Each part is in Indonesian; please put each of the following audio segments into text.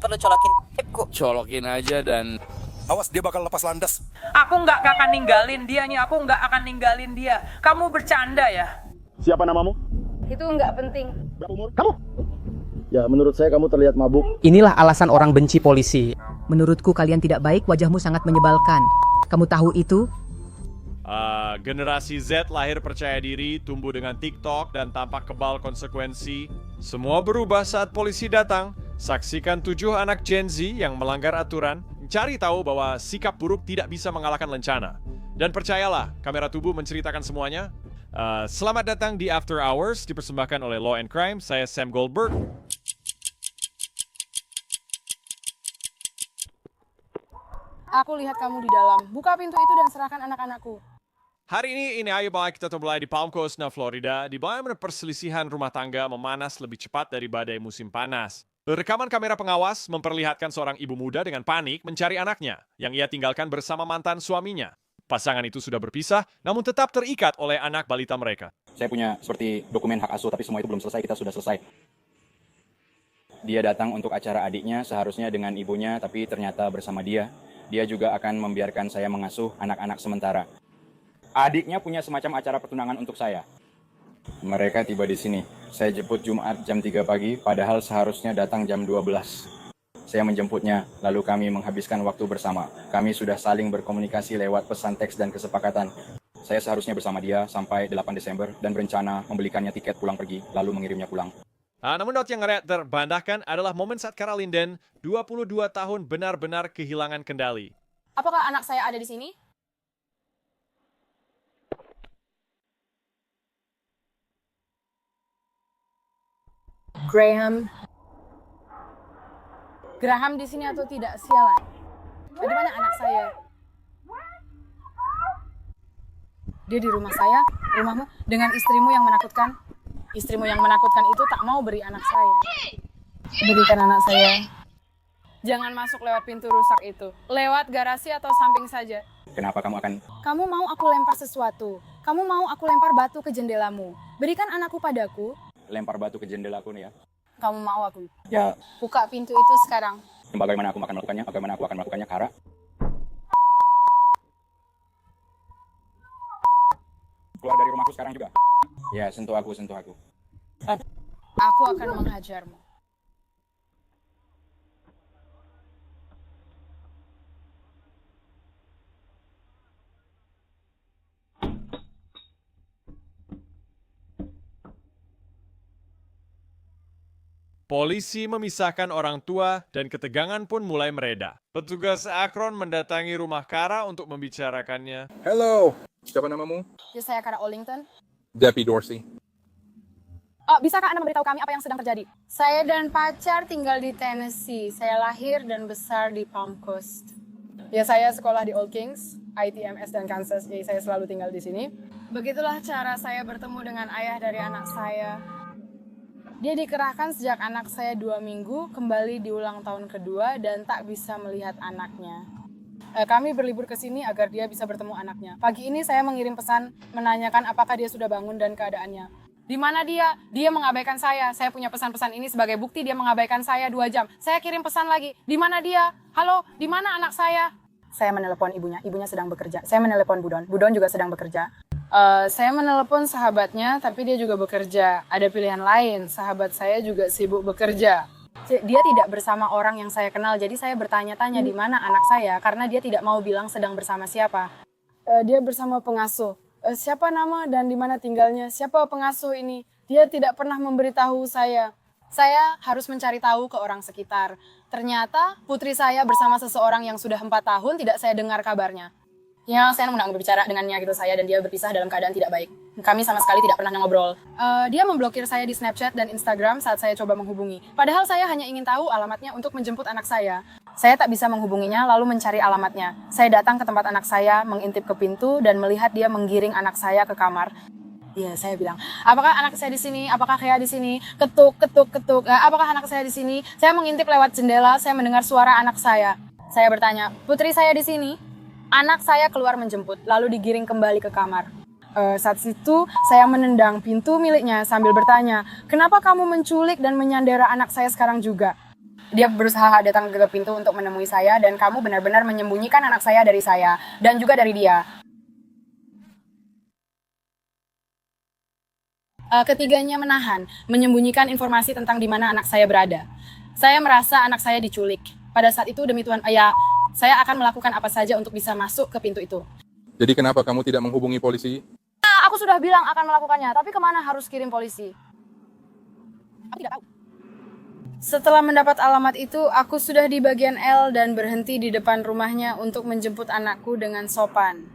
perlu colokin tipku. Colokin aja dan... Awas, dia bakal lepas landas. Aku nggak akan ninggalin dia nih, aku nggak akan ninggalin dia. Kamu bercanda ya? Siapa namamu? Itu nggak penting. Berapa umur? Kamu? Ya, menurut saya kamu terlihat mabuk. Inilah alasan orang benci polisi. Menurutku kalian tidak baik, wajahmu sangat menyebalkan. Kamu tahu itu? Generasi Z lahir percaya diri, tumbuh dengan TikTok, dan tampak kebal konsekuensi. Semua berubah saat polisi datang. Saksikan 7 anak Gen Z yang melanggar aturan. Cari tahu bahwa sikap buruk tidak bisa mengalahkan lencana. Dan percayalah, kamera tubuh menceritakan semuanya. Selamat datang di After Hours, dipersembahkan oleh Law and Crime. Saya Sam Goldberg. Aku lihat kamu di dalam. Buka pintu itu dan serahkan anak-anakku. Hari ini ayo bawa kita mulai di Palm Coast, Florida, di mana perselisihan rumah tangga memanas lebih cepat dari badai musim panas. Rekaman kamera pengawas memperlihatkan seorang ibu muda dengan panik mencari anaknya yang ia tinggalkan bersama mantan suaminya. Pasangan itu sudah berpisah, namun tetap terikat oleh anak balita mereka. Saya punya seperti dokumen hak asuh, tapi semua itu belum selesai, kita sudah selesai. Dia datang untuk acara adiknya, seharusnya dengan ibunya, tapi ternyata bersama dia. Dia juga akan membiarkan saya mengasuh anak-anak sementara. Adiknya punya semacam acara pertunangan untuk saya. Mereka tiba di sini. Saya jemput Jumat jam 3 pagi, padahal seharusnya datang jam 12. Saya menjemputnya, lalu kami menghabiskan waktu bersama. Kami sudah saling berkomunikasi lewat pesan teks dan kesepakatan. Saya seharusnya bersama dia sampai 8 Desember dan berencana membelikannya tiket pulang pergi, lalu mengirimnya pulang. Namun not yang terbandahkan adalah momen saat Cara Linden, 22 tahun benar-benar kehilangan kendali. Apakah anak saya ada di sini? Graham di sini atau tidak? Sialan. Bagaimana anak saya? Dia di rumah saya, rumahmu, dengan istrimu yang menakutkan. Istrimu yang menakutkan itu tak mau beri anak saya. Berikan anak saya. Jangan masuk lewat pintu rusak itu. Lewat garasi atau samping saja. Kenapa kamu akan... Kamu mau aku lempar sesuatu. Kamu mau aku lempar batu ke jendelamu. Berikan anakku padaku. lempar batu ke jendelaku nih ya? Kamu mau aku? Ya. Buka pintu itu sekarang. Bagaimana aku akan melakukannya? Bagaimana aku akan melakukannya, Kara? Keluar dari rumahku sekarang juga. Ya, sentuh aku, sentuh aku. Aku akan menghajarmu. Polisi memisahkan orang tua dan ketegangan pun mulai mereda. Petugas Akron mendatangi rumah Kara untuk membicarakannya. Hello, siapa namamu? Ya, saya Kara Ollington. Debbie Dorsey. Oh, bisakah Anda memberitahu kami apa yang sedang terjadi? Saya dan pacar tinggal di Tennessee. Saya lahir dan besar di Palm Coast. Ya, saya sekolah di Old Kings, ITMS dan Kansas, jadi saya selalu tinggal di sini. Begitulah cara saya bertemu dengan ayah dari anak saya. Dia dikerahkan sejak anak saya 2 minggu, kembali di ulang tahun kedua dan tak bisa melihat anaknya. Kami berlibur ke sini agar dia bisa bertemu anaknya. Pagi ini saya mengirim pesan menanyakan apakah dia sudah bangun dan keadaannya. Di mana dia? Dia mengabaikan saya. Saya punya pesan-pesan ini sebagai bukti dia mengabaikan saya 2 jam. Saya kirim pesan lagi. Di mana dia? Halo, di mana anak saya? Saya menelepon ibunya. Ibunya sedang bekerja. Saya menelepon Budon. Budon juga sedang bekerja. Saya menelepon sahabatnya, tapi dia juga bekerja. Ada pilihan lain, sahabat saya juga sibuk bekerja. Dia tidak bersama orang yang saya kenal, jadi saya bertanya-tanya di mana anak saya, karena dia tidak mau bilang sedang bersama siapa. Dia bersama pengasuh. Siapa nama dan di mana tinggalnya? Siapa pengasuh ini? Dia tidak pernah memberitahu saya. Saya harus mencari tahu ke orang sekitar. Ternyata putri saya bersama seseorang yang sudah 4 tahun tidak saya dengar kabarnya. Ya, saya tidak berbicara dengannya gitu saya dan dia berpisah dalam keadaan tidak baik. Kami sama sekali tidak pernah ngobrol. Dia memblokir saya di Snapchat dan Instagram saat saya coba menghubungi. Padahal saya hanya ingin tahu alamatnya untuk menjemput anak saya. Saya tak bisa menghubunginya lalu mencari alamatnya. Saya datang ke tempat anak saya, mengintip ke pintu dan melihat dia menggiring anak saya ke kamar. Ya, saya bilang, apakah anak saya di sini? Apakah Kea di sini? Ketuk, ketuk, ketuk. Apakah anak saya di sini? Saya mengintip lewat jendela, saya mendengar suara anak saya. Saya bertanya, putri saya di sini? Anak saya keluar menjemput, lalu digiring kembali ke kamar. Saat itu, saya menendang pintu miliknya sambil bertanya, kenapa kamu menculik dan menyandera anak saya sekarang juga? Dia berusaha datang ke pintu untuk menemui saya dan kamu benar-benar menyembunyikan anak saya dari saya dan juga dari dia. Ketiganya menahan, menyembunyikan informasi tentang di mana anak saya berada. Saya merasa anak saya diculik. Pada saat itu demi Tuhan, saya akan melakukan apa saja untuk bisa masuk ke pintu itu. Jadi kenapa kamu tidak menghubungi polisi? Aku sudah bilang akan melakukannya, tapi kemana harus kirim polisi? Aku tidak tahu. Setelah mendapat alamat itu, aku sudah di bagian L dan berhenti di depan rumahnya untuk menjemput anakku dengan sopan.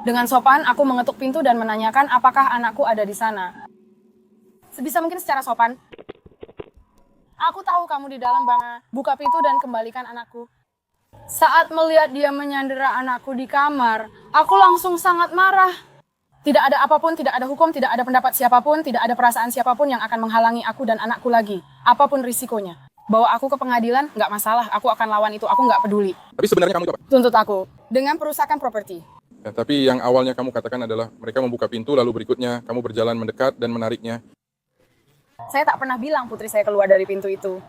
Dengan sopan, aku mengetuk pintu dan menanyakan apakah anakku ada di sana. Sebisa mungkin secara sopan. Aku tahu kamu di dalam, Bang. Buka pintu dan kembalikan anakku. Saat melihat dia menyandera anakku di kamar, aku langsung sangat marah. Tidak ada apapun, tidak ada hukum, tidak ada pendapat siapapun, tidak ada perasaan siapapun yang akan menghalangi aku dan anakku lagi. Apapun risikonya. Bawa aku ke pengadilan, nggak masalah. Aku akan lawan itu, aku nggak peduli. Tapi sebenarnya kamu itu apa? Tuntut aku. Dengan perusakan properti. Ya, tapi yang awalnya kamu katakan adalah mereka membuka pintu lalu berikutnya kamu berjalan mendekat dan menariknya. Saya tak pernah bilang putri saya keluar dari pintu itu.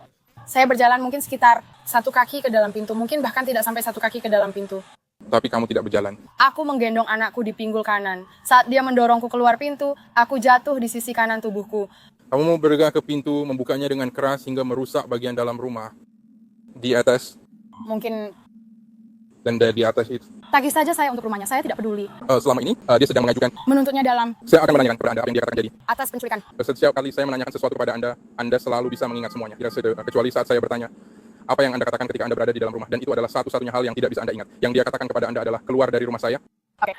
Saya berjalan mungkin sekitar 1 kaki ke dalam pintu, mungkin bahkan tidak sampai 1 kaki ke dalam pintu. Tapi kamu tidak berjalan. Aku menggendong anakku di pinggul kanan. Saat dia mendorongku keluar pintu, aku jatuh di sisi kanan tubuhku. Kamu mau bergegas ke pintu, membukanya dengan keras hingga merusak bagian dalam rumah. Di atas Mungkin dan di atas itu. tagih saja saya untuk rumahnya, saya tidak peduli. Selama ini dia sedang mengajukan. Menuntutnya dalam Saya akan menanyakan kepada Anda apa yang dia katakan jadi. atas penculikan. Setiap kali saya menanyakan sesuatu kepada Anda selalu bisa mengingat semuanya. Kecuali saat saya bertanya, apa yang Anda katakan ketika Anda berada di dalam rumah. Dan itu adalah satu-satunya hal yang tidak bisa Anda ingat. Yang dia katakan kepada Anda adalah keluar dari rumah saya. Oke.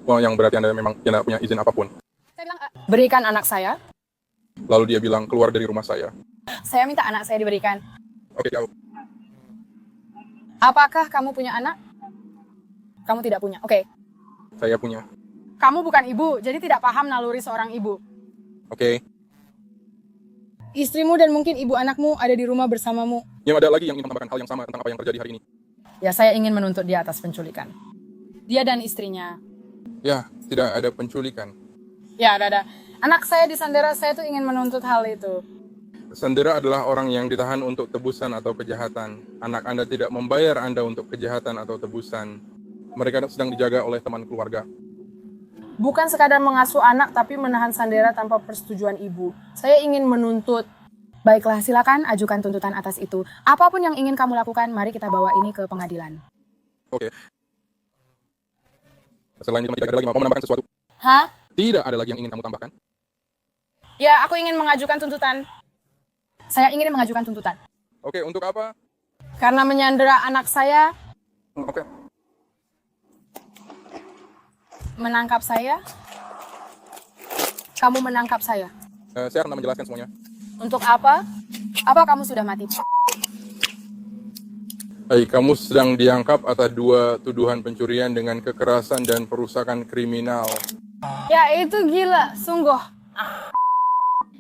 Oh, yang berarti Anda memang tidak punya izin apapun. Saya bilang, berikan anak saya. Lalu dia bilang, keluar dari rumah saya. Saya minta anak saya diberikan. Oke, jauh. Apakah kamu punya anak? Kamu tidak punya. Oke. Saya punya. Kamu bukan ibu, jadi tidak paham naluri seorang ibu. Oke. Istrimu dan mungkin ibu anakmu ada di rumah bersamamu. Yang ada lagi yang ingin menambahkan hal yang sama tentang apa yang terjadi hari ini. Ya, saya ingin menuntut dia atas penculikan. Dia dan istrinya. Ya, tidak ada penculikan. Ya, ada. Anak saya disandera, saya tuh ingin menuntut hal itu. Sandera adalah orang yang ditahan untuk tebusan atau kejahatan. Anak Anda tidak membayar Anda untuk kejahatan atau tebusan. Mereka sedang dijaga oleh teman keluarga. Bukan sekadar mengasuh anak, tapi menahan sandera tanpa persetujuan ibu. Saya ingin menuntut. Baiklah, silakan ajukan tuntutan atas itu. Apapun yang ingin kamu lakukan, mari kita bawa ini ke pengadilan. Oke. Selain itu, tidak ada lagi mau menambahkan sesuatu. Hah? Tidak ada lagi yang ingin kamu tambahkan. Ya, aku ingin mengajukan tuntutan. Saya ingin mengajukan tuntutan. Oke, untuk apa? Karena menyandera anak saya, Oke. menangkap saya. Kamu menangkap saya. Saya akan menjelaskan semuanya. Untuk apa? Apa kamu sudah mati? Kamu sedang diangkap atas 2 tuduhan pencurian dengan kekerasan dan perusakan kriminal. Ya, itu gila, sungguh.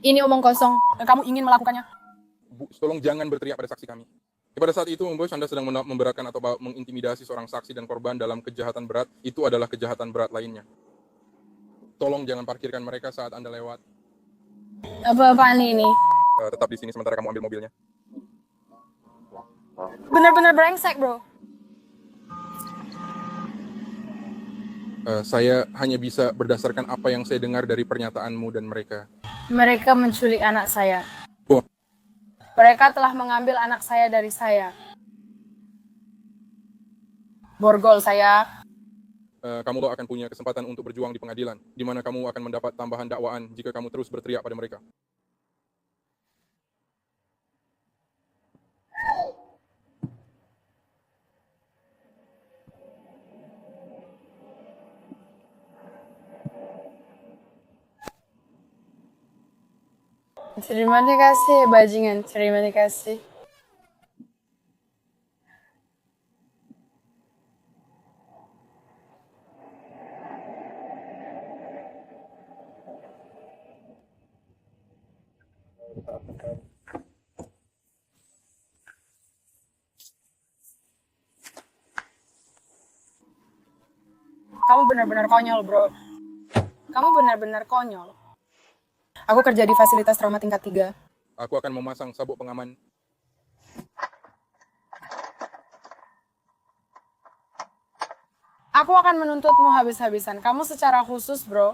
Ini omong kosong, dan kamu ingin melakukannya. Bu, tolong jangan berteriak pada saksi kami. Pada saat itu, Bos, Anda sedang memberatkan atau mengintimidasi seorang saksi dan korban dalam kejahatan berat. Itu adalah kejahatan berat lainnya. Tolong jangan parkirkan mereka saat Anda lewat. Apa-apaan ini? Tetap di sini sementara kamu ambil mobilnya. Bener-bener brengsek, bro. Saya hanya bisa berdasarkan apa yang saya dengar dari pernyataanmu dan mereka. Mereka menculik anak saya. Oh. Mereka telah mengambil anak saya dari saya. Borgol saya. Kamu akan punya kesempatan untuk berjuang di pengadilan, di mana kamu akan mendapat tambahan dakwaan jika kamu terus berteriak pada mereka. Terima kasih, bajingan. Terima kasih. Kamu benar-benar konyol, bro. Kamu benar-benar konyol. Aku kerja di fasilitas trauma tingkat 3. Aku akan memasang sabuk pengaman. Aku akan menuntutmu habis-habisan. Kamu secara khusus, bro.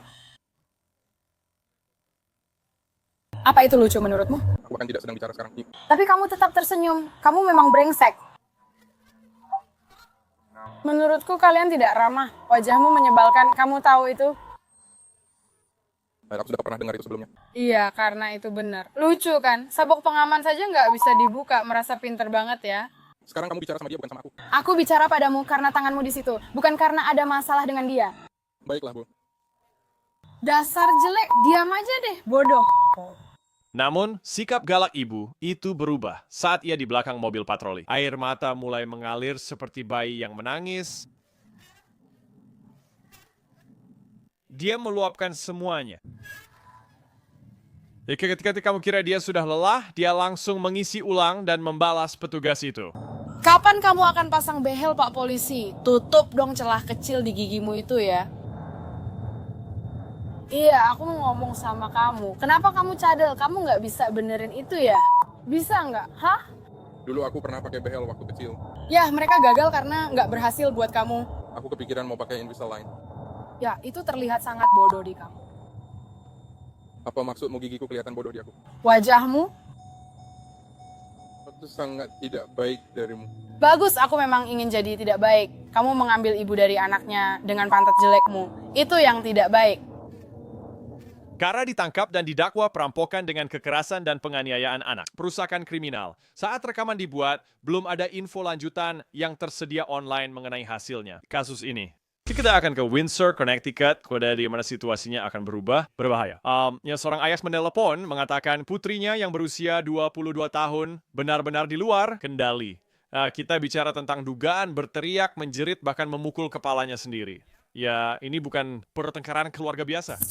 Apa itu lucu menurutmu? Aku akan tidak sedang bicara sekarang. Tapi kamu tetap tersenyum. Kamu memang brengsek. Menurutku kalian tidak ramah. Wajahmu menyebalkan. Kamu tahu itu? Aku sudah pernah dengar itu sebelumnya. Iya, karena itu benar. Lucu kan? Sabuk pengaman saja nggak bisa dibuka. Merasa pinter banget ya. Sekarang kamu bicara sama dia, bukan sama aku. Aku bicara padamu karena tanganmu di situ. Bukan karena ada masalah dengan dia. Baiklah, Bu. Dasar jelek. Diam aja deh. Bodoh. Namun, sikap galak ibu itu berubah saat ia di belakang mobil patroli. Air mata mulai mengalir seperti bayi yang menangis. Dia meluapkan semuanya. Ketika kamu kira dia sudah lelah, dia langsung mengisi ulang dan membalas petugas itu. Kapan kamu akan pasang behel, Pak Polisi? Tutup dong celah kecil di gigimu itu ya. Iya, aku mau ngomong sama kamu. Kenapa kamu cadel? Kamu nggak bisa benerin itu ya? Bisa nggak? Hah? Dulu aku pernah pakai behel waktu kecil. Ya, mereka gagal karena nggak berhasil buat kamu. Aku kepikiran mau pakai Invisalign. Ya, itu terlihat sangat bodoh di kamu. Apa maksudmu gigiku kelihatan bodoh di aku? Wajahmu? Itu sangat tidak baik darimu. Bagus, aku memang ingin jadi tidak baik. Kamu mengambil ibu dari anaknya dengan pantat jelekmu. Itu yang tidak baik. Kara ditangkap dan didakwa perampokan dengan kekerasan dan penganiayaan anak, perusakan kriminal. Saat rekaman dibuat, belum ada info lanjutan yang tersedia online mengenai hasilnya. Kasus ini. Kita akan ke Windsor, Connecticut, di mana situasinya akan berubah, berbahaya. Seorang ayah menelepon mengatakan putrinya yang berusia 22 tahun benar-benar di luar kendali. Kita bicara tentang dugaan berteriak, menjerit, bahkan memukul kepalanya sendiri. Ya, ini bukan pertengkaran keluarga biasa.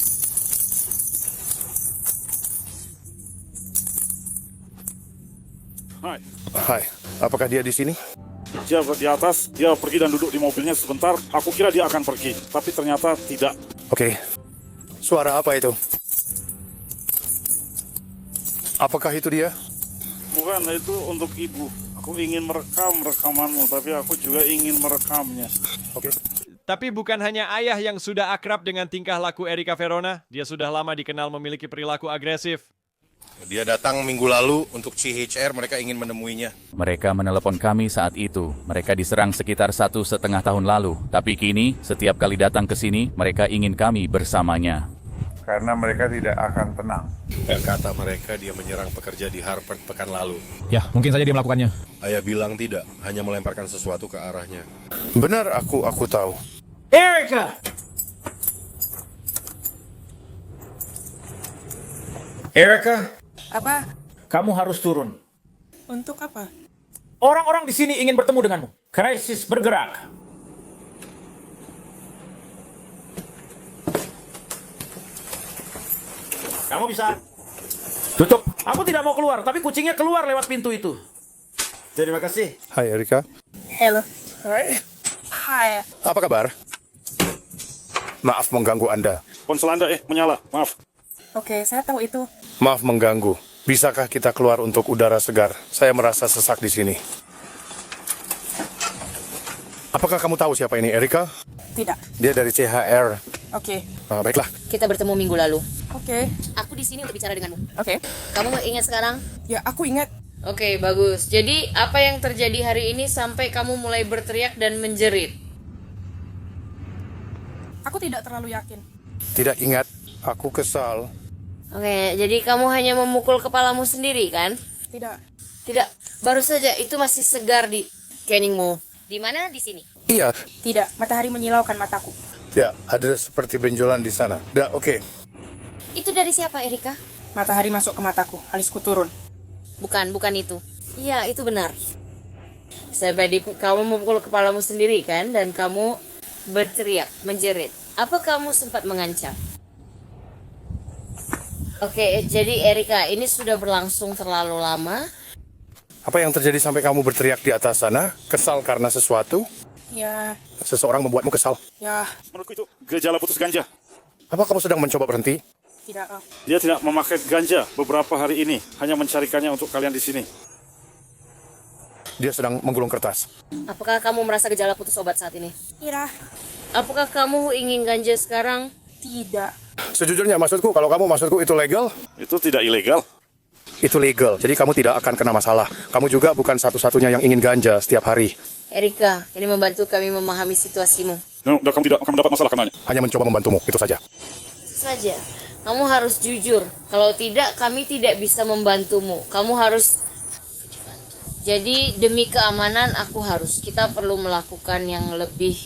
Hai, apakah dia di sini? Dia di atas, dia pergi dan duduk di mobilnya sebentar. Aku kira dia akan pergi, tapi ternyata tidak. Oke. Suara apa itu? Apakah itu dia? Bukan, itu untuk ibu. Aku ingin merekam rekamanmu, tapi aku juga ingin merekamnya. Oke. Tapi bukan hanya ayah yang sudah akrab dengan tingkah laku Erika Verona, dia sudah lama dikenal memiliki perilaku agresif. Dia datang minggu lalu untuk CHR, mereka ingin menemuinya. Mereka menelepon kami saat itu. Mereka diserang sekitar 1,5 tahun lalu. Tapi kini, setiap kali datang ke sini, mereka ingin kami bersamanya. Karena mereka tidak akan tenang. Kata mereka dia menyerang pekerja di Harvard pekan lalu. Ya, mungkin saja dia melakukannya. Ayah bilang tidak, hanya melemparkan sesuatu ke arahnya. Benar, aku tahu. Erika! Erika, Apa? kamu harus turun. Untuk apa? Orang-orang di sini ingin bertemu denganmu. Krisis bergerak. Kamu bisa tutup. Aku tidak mau keluar, tapi kucingnya keluar lewat pintu itu. Terima kasih. Hai Erika. Hello. Hai. Apa kabar? Maaf mengganggu Anda. Ponsel Anda menyala, maaf. Oke, saya tahu itu. Maaf mengganggu. Bisakah kita keluar untuk udara segar? Saya merasa sesak di sini. Apakah kamu tahu siapa ini, Erika? Tidak. Dia dari CHR. Oke. Baiklah. Kita bertemu minggu lalu. Oke. Aku di sini untuk bicara denganmu. Oke. Kamu ingat sekarang? Ya, aku ingat. Oke, bagus. Jadi, apa yang terjadi hari ini sampai kamu mulai berteriak dan menjerit? Aku tidak terlalu yakin. Tidak ingat. Aku kesal. Oke, jadi kamu hanya memukul kepalamu sendiri, kan? Tidak. Tidak, baru saja itu masih segar di scanningmu. Di mana? Di sini? Iya. Tidak, matahari menyilaukan mataku. Ya, ada seperti benjolan di sana. Dah, oke. Itu dari siapa, Erika? Matahari masuk ke mataku, alisku turun. Bukan itu. Iya, itu benar. Sampai kamu memukul kepalamu sendiri, kan? Dan kamu berteriak, menjerit. Apa kamu sempat mengancam? Oke, jadi Erika, ini sudah berlangsung terlalu lama. Apa yang terjadi sampai kamu berteriak di atas sana? Kesal karena sesuatu? Ya. Seseorang membuatmu kesal? Ya. Menurutku itu gejala putus ganja. Apa kamu sedang mencoba berhenti? Tidak. Dia tidak memakai ganja beberapa hari ini, hanya mencarikannya untuk kalian di sini. Dia sedang menggulung kertas. Apakah kamu merasa gejala putus obat saat ini? Tidak. Apakah kamu ingin ganja sekarang? Tidak. Sejujurnya maksudku, kalau kamu maksudku itu legal, Itu tidak ilegal. itu legal. Jadi kamu tidak akan kena masalah. Kamu juga bukan satu-satunya yang ingin ganja setiap hari. Erika, ini membantu kami memahami situasimu. Kamu tidak akan mendapat masalah karenanya. Hanya mencoba membantumu, itu saja. Saja. Kamu harus jujur. Kalau tidak, kami tidak bisa membantumu. Kamu harus. Jadi demi keamanan kita perlu melakukan yang lebih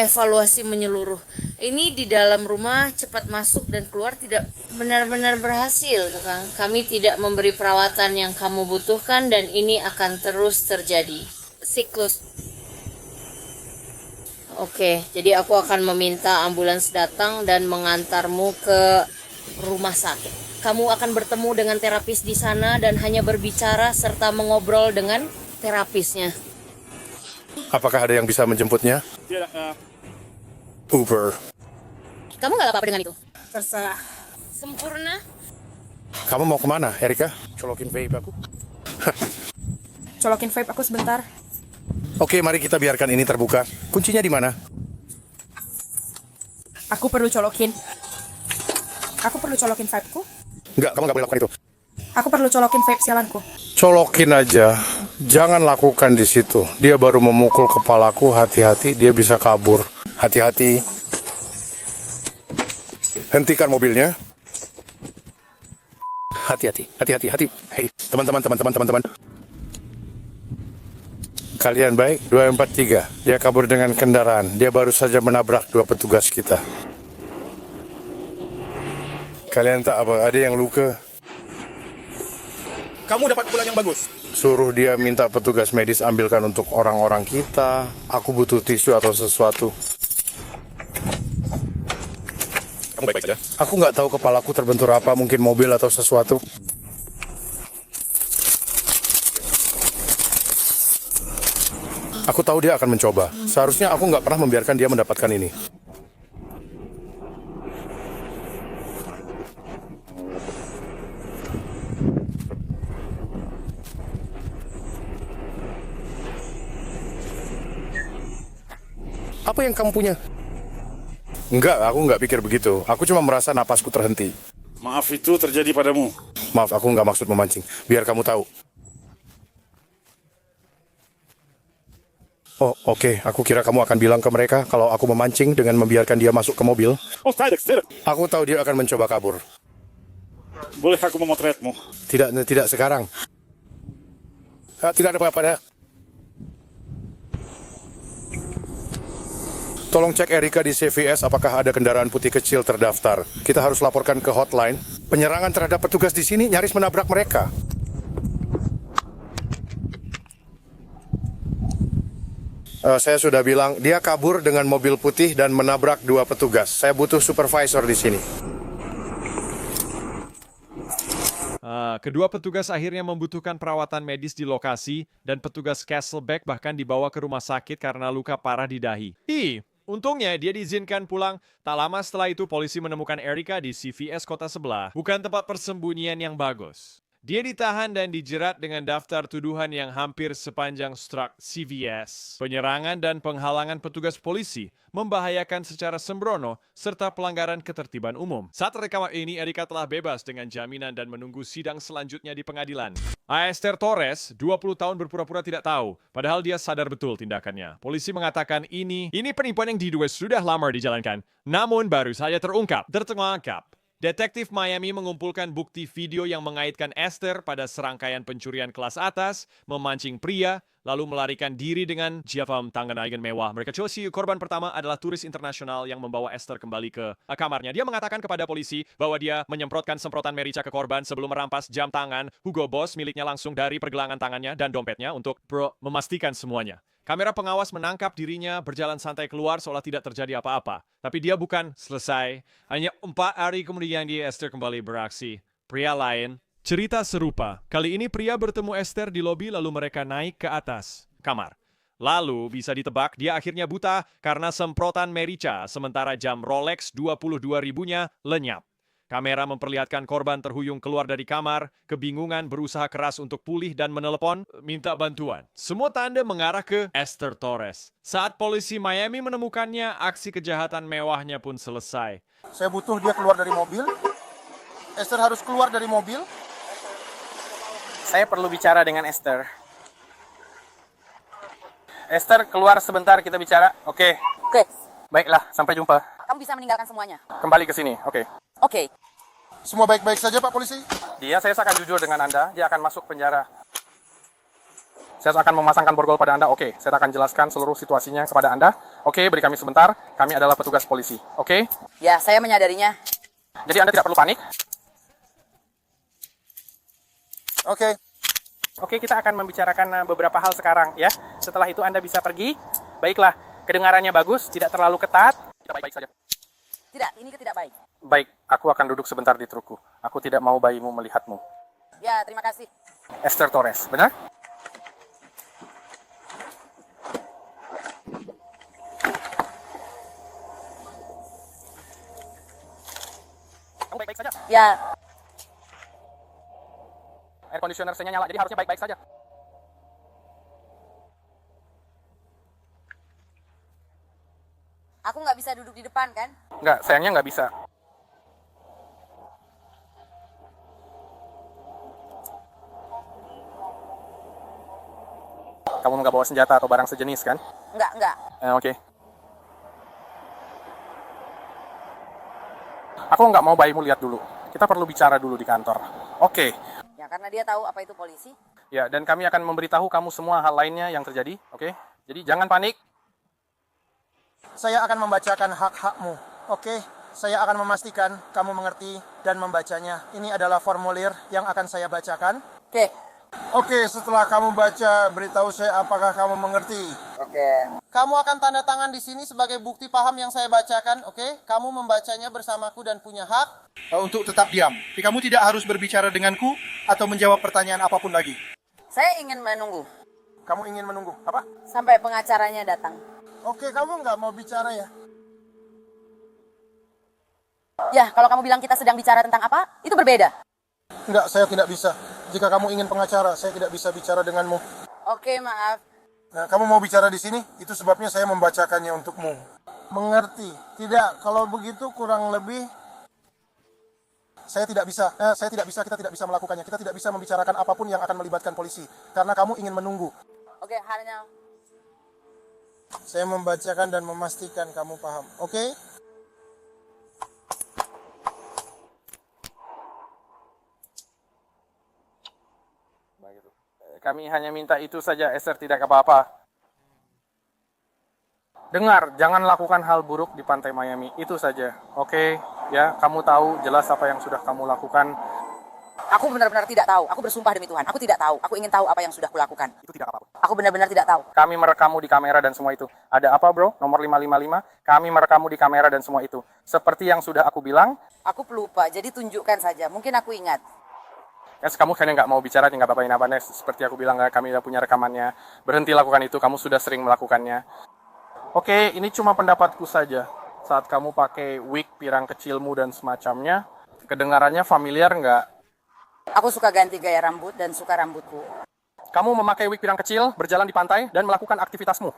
evaluasi menyeluruh. Ini di dalam rumah cepat masuk dan keluar tidak benar-benar berhasil, Kang. Kami tidak memberi perawatan yang kamu butuhkan dan ini akan terus terjadi. Siklus. Oke, jadi aku akan meminta ambulans datang dan mengantarmu ke rumah sakit. Kamu akan bertemu dengan terapis di sana dan hanya berbicara serta mengobrol dengan terapisnya. Apakah ada yang bisa menjemputnya? Tidak. Uber. Kamu nggak apa-apa dengan itu? Terserah. Sempurna. Kamu mau kemana, Erika? Colokin vape aku? Colokin vape aku sebentar. Oke, mari kita biarkan ini terbuka. Kuncinya di mana? Aku perlu colokin vape-ku. Enggak, kamu nggak boleh lakukan itu. Aku perlu colokin vape sialanku. Colokin aja. Jangan lakukan di situ. Dia baru memukul kepalaku. Hati-hati, dia bisa kabur. Hati-hati. Hentikan mobilnya. Hati-hati, hati-hati. Hei, teman-teman. Kalian baik? 2, 4, 3. Dia kabur dengan kendaraan. Dia baru saja menabrak 2 petugas kita. Kalian tak apa? Ada yang luka? Kamu dapat pukulan yang bagus. Suruh dia minta petugas medis ambilkan untuk orang-orang kita. Aku butuh tisu atau sesuatu. Kamu baik-baik saja? Aku nggak tahu kepalaku terbentur apa, mungkin mobil atau sesuatu. Aku tahu dia akan mencoba. Seharusnya aku nggak pernah membiarkan dia mendapatkan ini. Apa yang kamu punya? Enggak, aku nggak pikir begitu. Aku cuma merasa napasku terhenti. Maaf itu terjadi padamu. Maaf, aku nggak maksud memancing. Biar kamu tahu. Oh, oke. Aku kira kamu akan bilang ke mereka kalau aku memancing dengan membiarkan dia masuk ke mobil. Oh, tidak. Aku tahu dia akan mencoba kabur. Boleh aku memotretmu? Tidak sekarang. Tidak ada apa-apa. Tolong cek Erika di CVS apakah ada kendaraan putih kecil terdaftar. Kita harus laporkan ke hotline. Penyerangan terhadap petugas di sini nyaris menabrak mereka. Saya sudah bilang, dia kabur dengan mobil putih dan menabrak 2 petugas. Saya butuh supervisor di sini. Kedua petugas akhirnya membutuhkan perawatan medis di lokasi dan petugas Castlebeck bahkan dibawa ke rumah sakit karena luka parah di dahi. Untungnya dia diizinkan pulang. Tak lama setelah itu polisi menemukan Erika di CVS kota sebelah. Bukan tempat persembunyian yang bagus. Dia ditahan dan dijerat dengan daftar tuduhan yang hampir sepanjang struk CVS. Penyerangan dan penghalangan petugas polisi, membahayakan secara sembrono, serta pelanggaran ketertiban umum. Saat rekaman ini, Erika telah bebas dengan jaminan dan menunggu sidang selanjutnya di pengadilan. Esther Torres, 20 tahun berpura-pura tidak tahu, padahal dia sadar betul tindakannya. Polisi mengatakan ini penipuan yang diduga sudah lama dijalankan, namun baru saja tertangkap. Detektif Miami mengumpulkan bukti video yang mengaitkan Esther pada serangkaian pencurian kelas atas, memancing pria, lalu melarikan diri dengan jam tangan mewah. Mereka si korban pertama adalah turis internasional yang membawa Esther kembali ke kamarnya. Dia mengatakan kepada polisi bahwa dia menyemprotkan semprotan merica ke korban sebelum merampas jam tangan Hugo Boss miliknya langsung dari pergelangan tangannya dan dompetnya untuk memastikan semuanya. Kamera pengawas menangkap dirinya berjalan santai keluar seolah tidak terjadi apa-apa. Tapi dia bukan selesai. Hanya 4 hari kemudian Esther kembali beraksi. Pria lain. Cerita serupa. Kali ini pria bertemu Esther di lobi lalu mereka naik ke atas kamar. Lalu bisa ditebak dia akhirnya buta karena semprotan merica sementara jam Rolex 22 ribunya lenyap. Kamera memperlihatkan korban terhuyung keluar dari kamar, kebingungan, berusaha keras untuk pulih dan menelepon, minta bantuan. Semua tanda mengarah ke Esther Torres. Saat polisi Miami menemukannya, aksi kejahatan mewahnya pun selesai. Saya butuh dia keluar dari mobil. Esther harus keluar dari mobil. Saya perlu bicara dengan Esther. Esther, keluar sebentar kita bicara. Oke. Oke. Baiklah, sampai jumpa. Kamu bisa meninggalkan semuanya. Kembali ke sini, oke. Oke. Semua baik-baik saja, Pak Polisi? Saya akan jujur dengan Anda, dia akan masuk penjara. Saya akan memasangkan borgol pada Anda, oke. Saya akan jelaskan seluruh situasinya kepada Anda. Oke, beri kami sebentar, kami adalah petugas polisi, oke? Ya, saya menyadarinya. Jadi Anda tidak perlu panik. Oke. Oke, kita akan membicarakan beberapa hal sekarang, ya. Setelah itu Anda bisa pergi. Baiklah, kedengarannya bagus, tidak terlalu ketat. Kita baik-baik saja. Tidak, ini tidak baik. Baik, aku akan duduk sebentar di trukku. Aku tidak mau bayimu melihatmu. Ya, terima kasih. Esther Torres, benar? Kamu baik-baik saja? Ya. Air conditioner saya nyala, jadi harusnya baik-baik saja. Aku nggak bisa duduk di depan, kan? Enggak, sayangnya nggak bisa. Kamu nggak bawa senjata atau barang sejenis, kan? Enggak. Oke. Aku nggak mau bayimu lihat dulu. Kita perlu bicara dulu di kantor. Oke. Ya, karena dia tahu apa itu polisi. Ya, dan kami akan memberitahu kamu semua hal lainnya yang terjadi. Oke? Jadi jangan panik. Saya akan membacakan hak-hakmu, oke? Saya akan memastikan kamu mengerti dan membacanya. Ini adalah formulir yang akan saya bacakan. Oke. Oke, setelah kamu baca, beritahu saya apakah kamu mengerti. Oke. Kamu akan tanda tangan di sini sebagai bukti paham yang saya bacakan, oke? Kamu membacanya bersamaku dan punya hak untuk tetap diam. Tapi kamu tidak harus berbicara denganku atau menjawab pertanyaan apapun lagi. Saya ingin menunggu. Kamu ingin menunggu, apa? Sampai pengacaranya datang. Oke, kamu nggak mau bicara ya? Ya, kalau kamu bilang kita sedang bicara tentang apa, itu berbeda. Enggak, saya tidak bisa. Jika kamu ingin pengacara, saya tidak bisa bicara denganmu. Oke, maaf. Nah, kamu mau bicara di sini? Itu sebabnya saya membacakannya untukmu. Mengerti? Tidak, kalau begitu kurang lebih saya tidak bisa. Kita tidak bisa melakukannya. Kita tidak bisa membicarakan apapun yang akan melibatkan polisi. Karena kamu ingin menunggu. Oke, hanya saya membacakan dan memastikan kamu paham. Oke? Kami hanya minta itu saja, Esther, tidak apa-apa. Dengar, jangan lakukan hal buruk di pantai Miami. Itu saja, oke? Ya, kamu tahu jelas apa yang sudah kamu lakukan. Aku benar-benar tidak tahu. Aku bersumpah demi Tuhan. Aku tidak tahu. Aku ingin tahu apa yang sudah kulakukan. Itu tidak apa-apa. Aku benar-benar tidak tahu. Kami merekammu di kamera dan semua itu. Ada apa, bro? Nomor 555. Kami merekammu di kamera dan semua itu. Seperti yang sudah aku bilang. Aku pelupa, jadi tunjukkan saja. Mungkin aku ingat. Ya, kamu kayaknya nggak mau bicara, nggak apa-apa, ini seperti aku bilang, kami udah punya rekamannya. Berhenti lakukan itu, kamu sudah sering melakukannya. Oke, ini cuma pendapatku saja. Saat kamu pakai wig, pirang kecilmu, dan semacamnya, kedengarannya familiar nggak? Aku suka ganti gaya rambut dan suka rambutku. Kamu memakai wig pirang kecil, berjalan di pantai, dan melakukan aktivitasmu.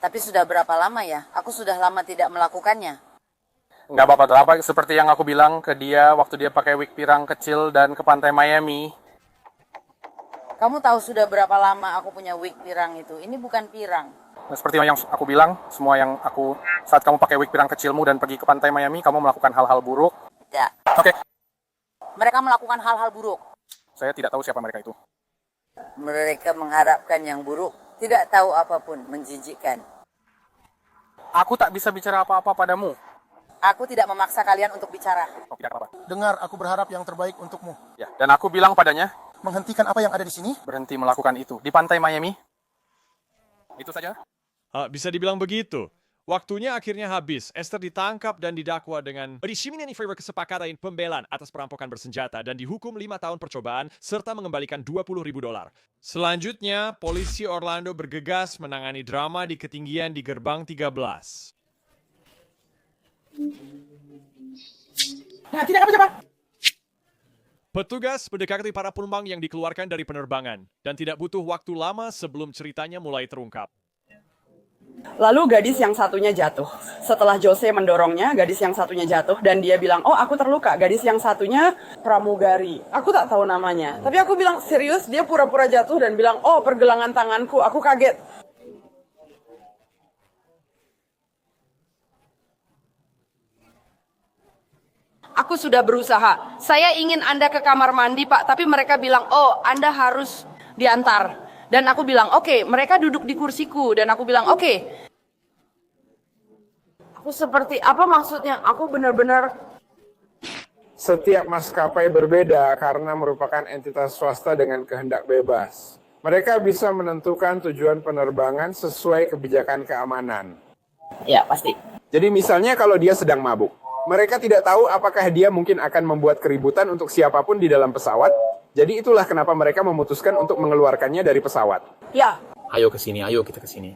Tapi sudah berapa lama ya? Aku sudah lama tidak melakukannya. Nggak apa-apa, seperti yang aku bilang ke dia waktu dia pakai wig pirang kecil dan ke pantai Miami. Kamu tahu sudah berapa lama aku punya wig pirang itu? Ini bukan pirang. Nah, seperti yang aku bilang, saat kamu pakai wig pirang kecilmu dan pergi ke pantai Miami, kamu melakukan hal-hal buruk. Tidak. Oke. Mereka melakukan hal-hal buruk. Saya tidak tahu siapa mereka itu. Mereka mengharapkan yang buruk. Tidak tahu apapun, menjijikkan. Aku tak bisa bicara apa-apa padamu. Aku tidak memaksa kalian untuk bicara. Oh, tidak apa-apa. Dengar, aku berharap yang terbaik untukmu. Ya, dan aku bilang padanya, menghentikan apa yang ada di sini? Berhenti melakukan itu. Di pantai Miami. Itu saja. Bisa dibilang begitu. Waktunya akhirnya habis. Esther ditangkap dan didakwa dengan Rishimini favor kesepakatan pembelaan atas perampokan bersenjata dan dihukum 5 tahun percobaan serta mengembalikan $20,000. Selanjutnya, polisi Orlando bergegas menangani drama di ketinggian di gerbang 13. Nah, tidak apa-apa. Petugas mendekati para penumpang yang dikeluarkan dari penerbangan dan tidak butuh waktu lama sebelum ceritanya mulai terungkap. Lalu gadis yang satunya jatuh. Setelah Jose mendorongnya, gadis yang satunya jatuh dan dia bilang, oh aku terluka. Gadis yang satunya pramugari. Aku tak tahu namanya. Tapi aku bilang, serius? Dia pura-pura jatuh dan bilang, oh pergelangan tanganku. Aku kaget. Aku sudah berusaha. Saya ingin Anda ke kamar mandi, Pak. Tapi mereka bilang, oh Anda harus diantar. Dan aku bilang, oke, mereka duduk di kursiku. Dan aku bilang, oke. Aku seperti, apa maksudnya? Aku benar-benar... Setiap maskapai berbeda karena merupakan entitas swasta dengan kehendak bebas. Mereka bisa menentukan tujuan penerbangan sesuai kebijakan keamanan. Ya, pasti. Jadi misalnya kalau dia sedang mabuk. Mereka tidak tahu apakah dia mungkin akan membuat keributan untuk siapapun di dalam pesawat. Jadi itulah kenapa mereka memutuskan untuk mengeluarkannya dari pesawat. Ya. Ayo ke sini, ayo kita ke sini.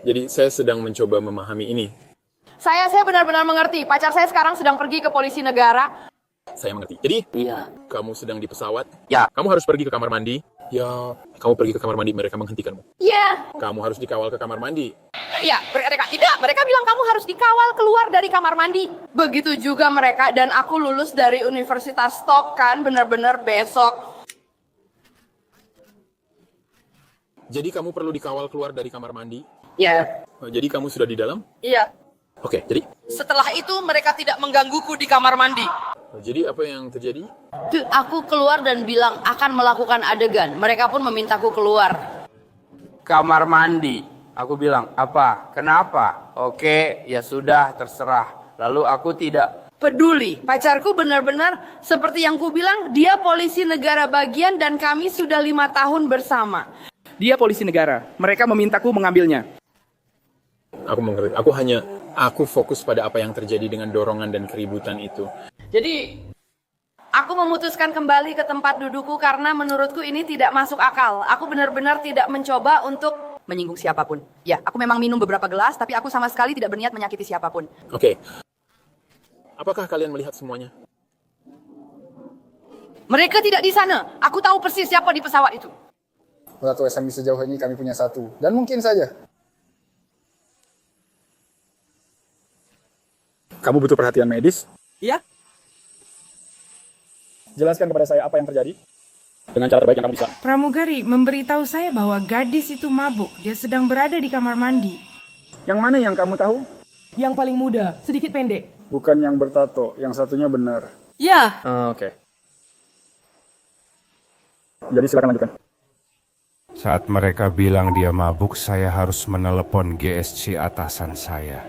Jadi saya sedang mencoba memahami ini. Saya benar-benar mengerti. Pacar saya sekarang sedang pergi ke polisi negara. Saya mengerti. Jadi, iya. Kamu sedang di pesawat. Ya. Kamu harus pergi ke kamar mandi. Ya, kamu pergi ke kamar mandi, mereka menghentikanmu. Iya. Kamu harus dikawal ke kamar mandi. Iya, mereka bilang kamu harus dikawal keluar dari kamar mandi. Begitu juga mereka, dan aku lulus dari Universitas Stockton benar-benar besok. Jadi kamu perlu dikawal keluar dari kamar mandi? Iya. Jadi kamu sudah di dalam? Iya. Oke, jadi? Setelah itu mereka tidak menggangguku di kamar mandi. Jadi apa yang terjadi? Aku keluar dan bilang akan melakukan adegan. Mereka pun memintaku keluar. Kamar mandi. Aku bilang, apa? Kenapa? Oke, ya sudah, terserah. Lalu aku tidak peduli. Pacarku benar-benar seperti yang ku bilang, dia polisi negara bagian dan kami sudah 5 tahun bersama. Dia polisi negara. Mereka memintaku mengambilnya. Aku mengerti. Aku fokus pada apa yang terjadi dengan dorongan dan keributan itu. Jadi, aku memutuskan kembali ke tempat dudukku karena menurutku ini tidak masuk akal. Aku benar-benar tidak mencoba untuk menyinggung siapapun. Ya, aku memang minum beberapa gelas, tapi aku sama sekali tidak berniat menyakiti siapapun. Oke. Apakah kalian melihat semuanya? Mereka tidak di sana. Aku tahu persis siapa di pesawat itu. Satu SMI sejauh ini kami punya satu. Dan mungkin saja. Kamu butuh perhatian medis? Iya. Jelaskan kepada saya apa yang terjadi. Dengan cara terbaik yang kamu bisa. Pramugari memberitahu saya bahwa gadis itu mabuk. Dia sedang berada di kamar mandi. Yang mana yang kamu tahu? Yang paling muda, sedikit pendek. Bukan yang bertato, yang satunya benar. Ya. Oke. Jadi silakan lanjutkan. Saat mereka bilang dia mabuk, saya harus menelepon GSC atasan saya.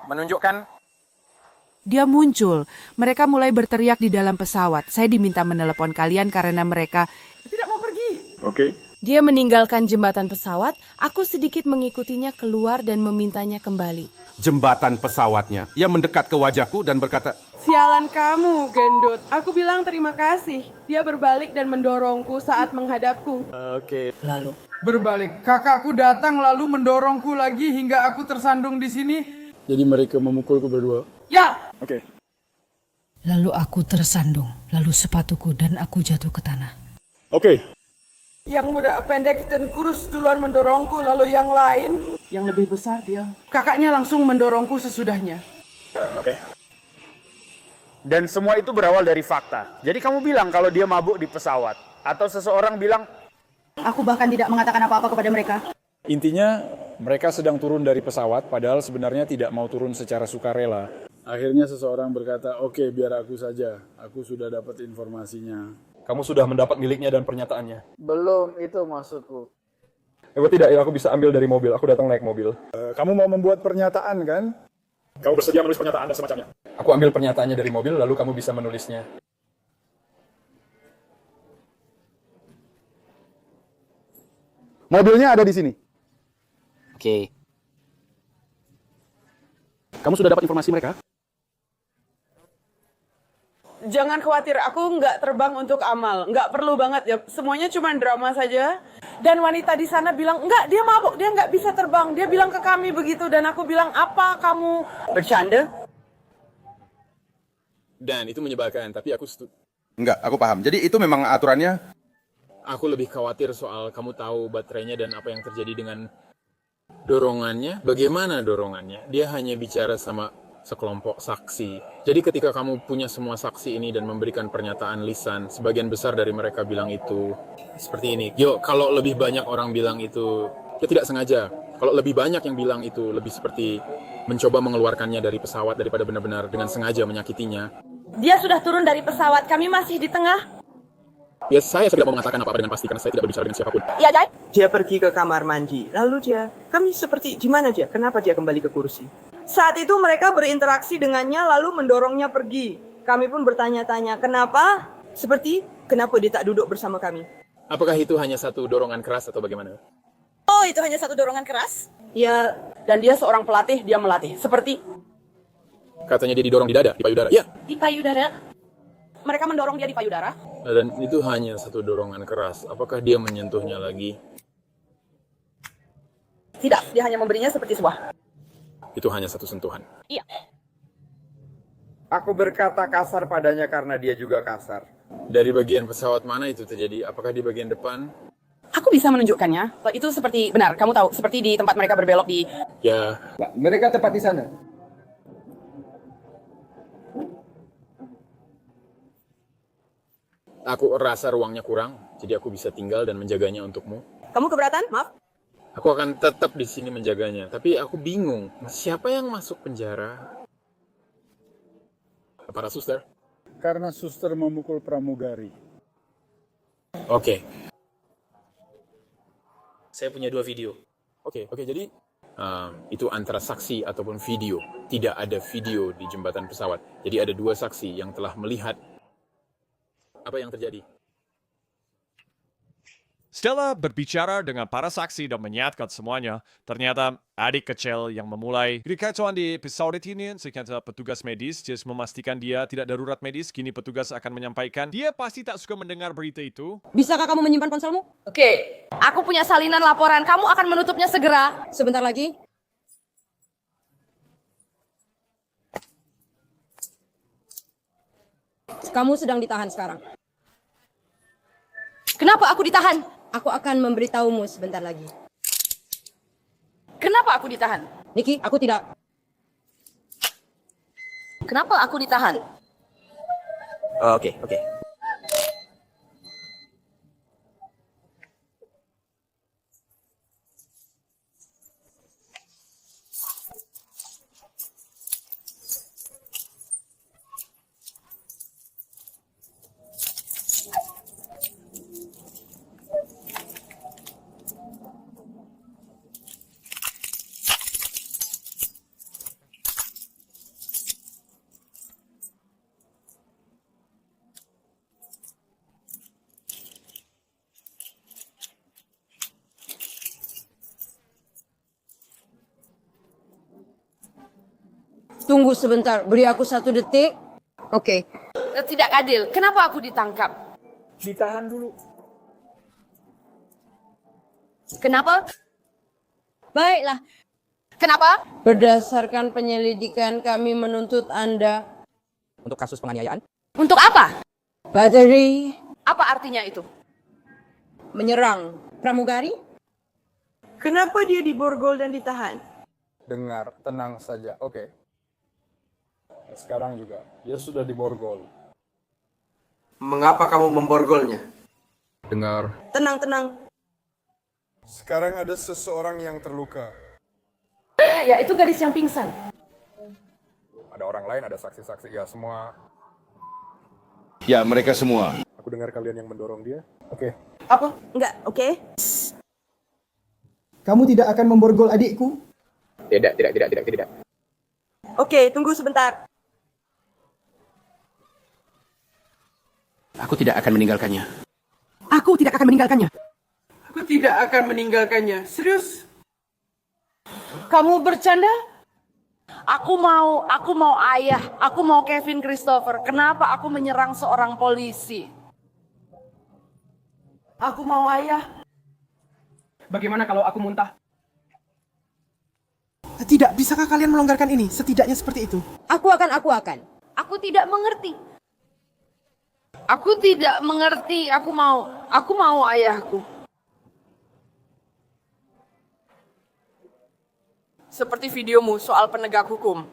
Menunjukkan Dia muncul. Mereka mulai berteriak di dalam pesawat. Saya diminta menelepon kalian karena mereka tidak mau pergi. Oke. Dia meninggalkan jembatan pesawat. Aku sedikit mengikutinya keluar dan memintanya kembali. Jembatan pesawatnya. Ia mendekat ke wajahku dan berkata, Sialan kamu, gendut. Aku bilang terima kasih. Dia berbalik dan mendorongku saat menghadapku. Oke. Lalu berbalik. Kakakku datang lalu mendorongku lagi hingga aku tersandung di sini. Jadi mereka memukulku berdua. Ya. Oke. Lalu aku tersandung. Lalu sepatuku dan aku jatuh ke tanah. Oke. Yang muda, pendek, dan kurus duluan mendorongku, lalu yang lain. Yang lebih besar dia. Kakaknya langsung mendorongku sesudahnya. Oke. Dan semua itu berawal dari fakta. Jadi kamu bilang kalau dia mabuk di pesawat. Atau seseorang bilang, Aku bahkan tidak mengatakan apa-apa kepada mereka. Intinya, mereka sedang turun dari pesawat, padahal sebenarnya tidak mau turun secara sukarela. Akhirnya seseorang berkata, oke, biar aku saja. Aku sudah dapat informasinya. Kamu sudah mendapat miliknya dan pernyataannya? Belum, itu maksudku. Tidak, aku bisa ambil dari mobil. Aku datang naik mobil. Kamu mau membuat pernyataan, kan? kamu bersedia menulis pernyataan dan semacamnya. Aku ambil pernyataannya dari mobil, lalu kamu bisa menulisnya. Mobilnya ada di sini. Oke. Kamu sudah dapat informasi mereka? jangan khawatir, aku nggak terbang untuk amal. Nggak perlu banget ya, semuanya cuma drama saja. Dan wanita di sana bilang, enggak, dia mabuk, dia nggak bisa terbang. Dia bilang ke kami begitu, dan aku bilang, apa kamu bercanda? Dan itu menyebalkan, tapi aku Enggak, aku paham. Jadi itu memang aturannya. Aku lebih khawatir soal kamu tahu baterainya dan apa yang terjadi dengan dorongannya. Bagaimana dorongannya? Dia hanya bicara sama sekelompok saksi. Jadi ketika kamu punya semua saksi ini dan memberikan pernyataan lisan, sebagian besar dari mereka bilang itu seperti ini. Yuk, kalau lebih banyak orang bilang itu, ya tidak sengaja. Kalau lebih banyak yang bilang itu, lebih seperti mencoba mengeluarkannya dari pesawat daripada benar-benar dengan sengaja menyakitinya. Dia sudah turun dari pesawat, kami masih di tengah. Ya, saya tidak mau mengatakan apa-apa dengan pasti karena saya tidak berbicara dengan siapapun. Iya, Jai? Dia pergi ke kamar mandi, lalu kami seperti, gimana dia? Kenapa dia kembali ke kursi? Saat itu mereka berinteraksi dengannya lalu mendorongnya pergi. Kami pun bertanya-tanya, kenapa? Kenapa dia tak duduk bersama kami? Apakah itu hanya satu dorongan keras atau bagaimana? Oh, itu hanya satu dorongan keras? Ya, dan dia seorang pelatih, dia melatih. Seperti? Katanya dia didorong di dada, di payudara. Ya. Di payudara? Mereka mendorong dia di payudara? Dan itu hanya satu dorongan keras. Apakah dia menyentuhnya lagi? Tidak, dia hanya memberinya seperti sebuah. Itu hanya satu sentuhan. Iya. Aku berkata kasar padanya karena dia juga kasar. Dari bagian pesawat mana itu terjadi? Apakah di bagian depan? Aku bisa menunjukkannya. Itu seperti, benar, kamu tahu, seperti di tempat mereka berbelok di... Ya. Mereka tepat di sana. Aku rasa ruangnya kurang, jadi aku bisa tinggal dan menjaganya untukmu. Kamu keberatan? Maaf. Aku akan tetap di sini menjaganya, tapi aku bingung. Siapa yang masuk penjara? Para suster? Karena suster memukul pramugari. Oke. Saya punya 2 video. Oke, jadi itu antara saksi ataupun video. Tidak ada video di jembatan pesawat. Jadi ada 2 saksi yang telah melihat apa yang terjadi. Stella berbicara dengan para saksi dan menyatakan semuanya. Ternyata adik kecil yang memulai kekacauan di episode ini, ternyata petugas medis, just memastikan dia tidak darurat medis. Kini petugas akan menyampaikan, dia pasti tak suka mendengar berita itu. Bisakah kamu menyimpan ponselmu? Oke, aku punya salinan laporan. Kamu akan menutupnya segera. Sebentar lagi. Kamu sedang ditahan sekarang. Kenapa aku ditahan? Aku akan memberitahumu sebentar lagi. Kenapa aku ditahan? Niki, aku tidak. Kenapa aku ditahan? Oke. Tunggu sebentar, beri aku 1 detik. Oke. Tidak adil. Kenapa aku ditangkap? Ditahan dulu. Kenapa? Baiklah. Kenapa? Berdasarkan penyelidikan kami menuntut Anda. Untuk kasus penganiayaan? Untuk apa? Battery. Apa artinya itu? Menyerang pramugari? Kenapa dia diborgol dan ditahan? Dengar, tenang saja. Oke. Sekarang juga, dia sudah diborgol. Mengapa kamu memborgolnya? Dengar. Tenang. Sekarang ada seseorang yang terluka. Ya, itu gadis yang pingsan. Ada orang lain, ada saksi-saksi. Ya, semua. Ya, mereka semua. Aku dengar kalian yang mendorong dia. Oke. Apa? Enggak, oke. Kamu tidak akan memborgol adikku? Tidak. Oke, tunggu sebentar. Aku tidak akan meninggalkannya. Aku tidak akan meninggalkannya. Aku tidak akan meninggalkannya. Serius? Kamu bercanda? Aku mau ayah, aku mau Kevin Christopher. Kenapa aku menyerang seorang polisi? Aku mau ayah. Bagaimana kalau aku muntah? Tidak, bisakah kalian melonggarkan ini? Setidaknya seperti itu. Aku akan. Aku tidak mengerti. Aku tidak mengerti. Aku mau ayahku. Seperti videomu soal penegak hukum.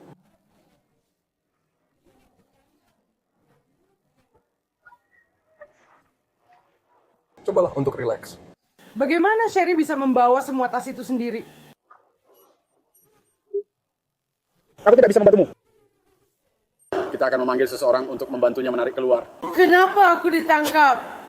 Cobalah untuk rileks. Bagaimana Sherry bisa membawa semua tas itu sendiri? Aku tidak bisa membantumu. Kita akan memanggil seseorang untuk membantunya menarik keluar. Kenapa aku ditangkap?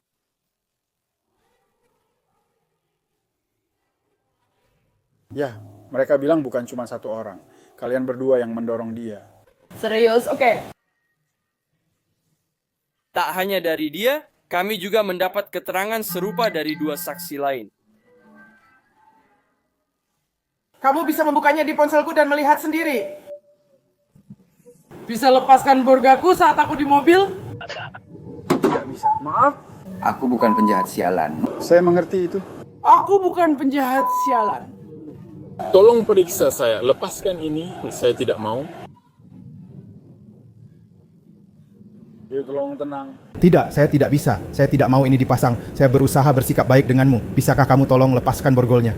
Ya, mereka bilang bukan cuma satu orang. Kalian berdua yang mendorong dia. Serius? Oke. Tak hanya dari dia, kami juga mendapat keterangan serupa dari 2 saksi lain. Kamu bisa membukanya di ponselku dan melihat sendiri. Bisa lepaskan borgaku saat aku di mobil? Tidak bisa. Maaf. Aku bukan penjahat sialan. Saya mengerti itu. Aku bukan penjahat sialan. Tolong periksa saya, lepaskan ini, saya tidak mau. Dia tolong tenang. Tidak, saya tidak bisa. Saya tidak mau ini dipasang. Saya berusaha bersikap baik denganmu. Bisakah kamu tolong lepaskan borgolnya?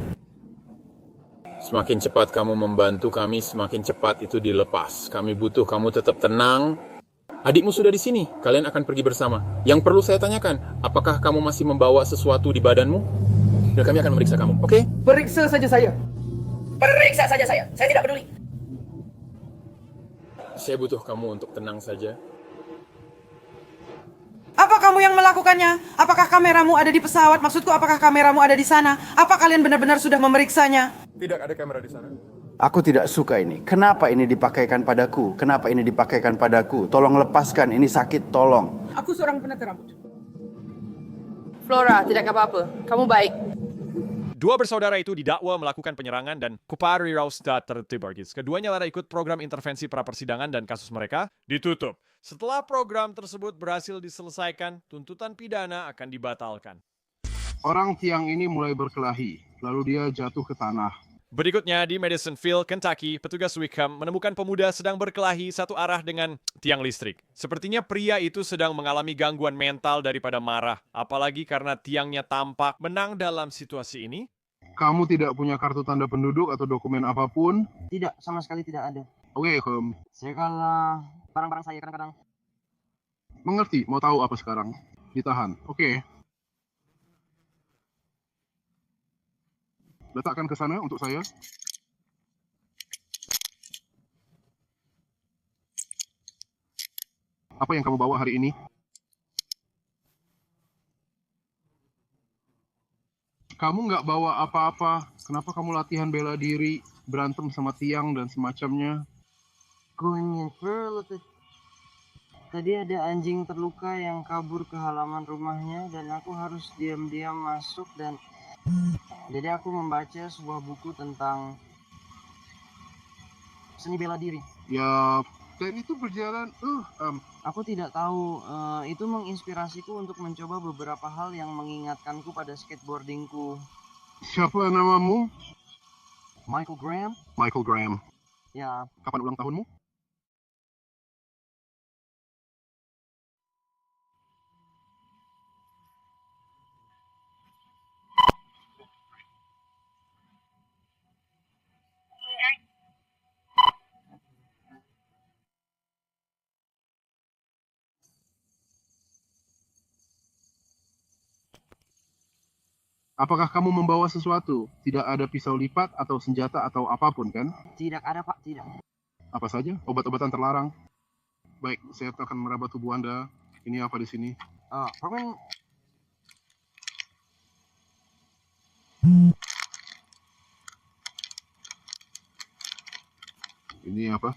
Semakin cepat kamu membantu kami, semakin cepat itu dilepas. Kami butuh kamu tetap tenang. Adikmu sudah di sini, kalian akan pergi bersama. Yang perlu saya tanyakan, apakah kamu masih membawa sesuatu di badanmu? Dan kami akan memeriksa kamu, oke? Periksa saja saya. Periksa saja saya tidak peduli. Saya butuh kamu untuk tenang saja. Apa kamu yang melakukannya? Apakah kameramu ada di pesawat? Maksudku, apakah kameramu ada di sana? Apa kalian benar-benar sudah memeriksanya? Tidak ada kamera di sana. Aku tidak suka ini. Kenapa ini dipakaikan padaku? Kenapa ini dipakaikan padaku? Tolong lepaskan, ini sakit, tolong. Aku seorang penata rambut. Flora, tidak apa-apa. Kamu baik. 2 bersaudara itu didakwa melakukan penyerangan dan Kupari Rausdatter Tiborgis. Keduanya ladang ikut program intervensi pra-persidangan dan kasus mereka ditutup. Setelah program tersebut berhasil diselesaikan, tuntutan pidana akan dibatalkan. Orang tiang ini mulai berkelahi, lalu dia jatuh ke tanah. Berikutnya di Madisonville, Kentucky, petugas Wickham menemukan pemuda sedang berkelahi satu arah dengan tiang listrik. Sepertinya pria itu sedang mengalami gangguan mental daripada marah, apalagi karena tiangnya tampak menang dalam situasi ini. Kamu tidak punya kartu tanda penduduk atau dokumen apapun? Tidak, sama sekali tidak ada. Oke, Saya kalah barang-barang saya kadang-kadang. mengerti. Mau tahu apa sekarang? Ditahan. Oke. Letakkan ke sana untuk saya. Apa yang kamu bawa hari ini? Kamu nggak bawa apa-apa. Kenapa kamu latihan bela diri, berantem sama tiang dan semacamnya? Tadi ada anjing terluka yang kabur ke halaman rumahnya dan aku harus diam-diam masuk dan jadi aku membaca sebuah buku tentang seni bela diri. Ya, dan itu berjalan. Aku tidak tahu. Itu menginspirasiku untuk mencoba beberapa hal yang mengingatkanku pada skateboardingku. Siapa namamu? Michael Graham? Michael Graham. Ya. Kapan ulang tahunmu? Apakah kamu membawa sesuatu? Tidak ada pisau lipat atau senjata atau apapun, kan? Tidak ada, Pak. Tidak. Apa saja? Obat-obatan terlarang. Baik, saya akan meraba tubuh Anda. Ini apa di sini? Permen. Ini apa?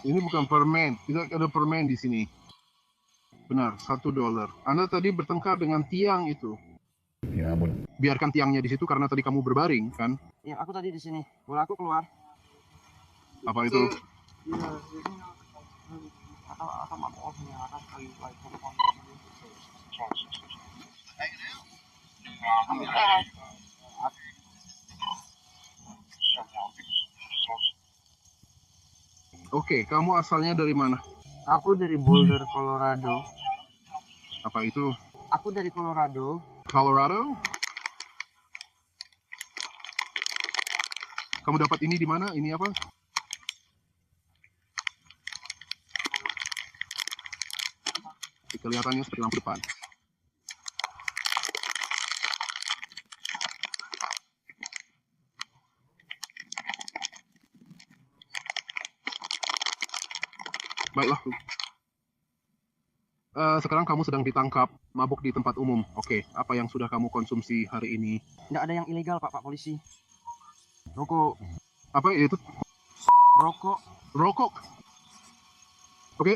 Ini bukan permen. Tidak ada permen di sini. Benar, $1. Anda tadi bertengkar dengan tiang itu. Ya ampun. Biarkan tiangnya di situ karena tadi kamu berbaring, kan? Ya, aku tadi di sini. Boleh aku keluar? Apa itu? Oke, kamu asalnya dari mana? Aku dari Boulder, Colorado. Apa itu? Aku dari Colorado. Colorado? Kamu dapat ini di mana? Ini apa? Kelihatannya seperti lampu depan. Baiklah. Sekarang kamu sedang ditangkap mabuk di tempat umum. Oke, apa yang sudah kamu konsumsi hari ini? Nggak ada yang ilegal, Pak Polisi. Rokok. Apa itu? Rokok. Rokok. Oke,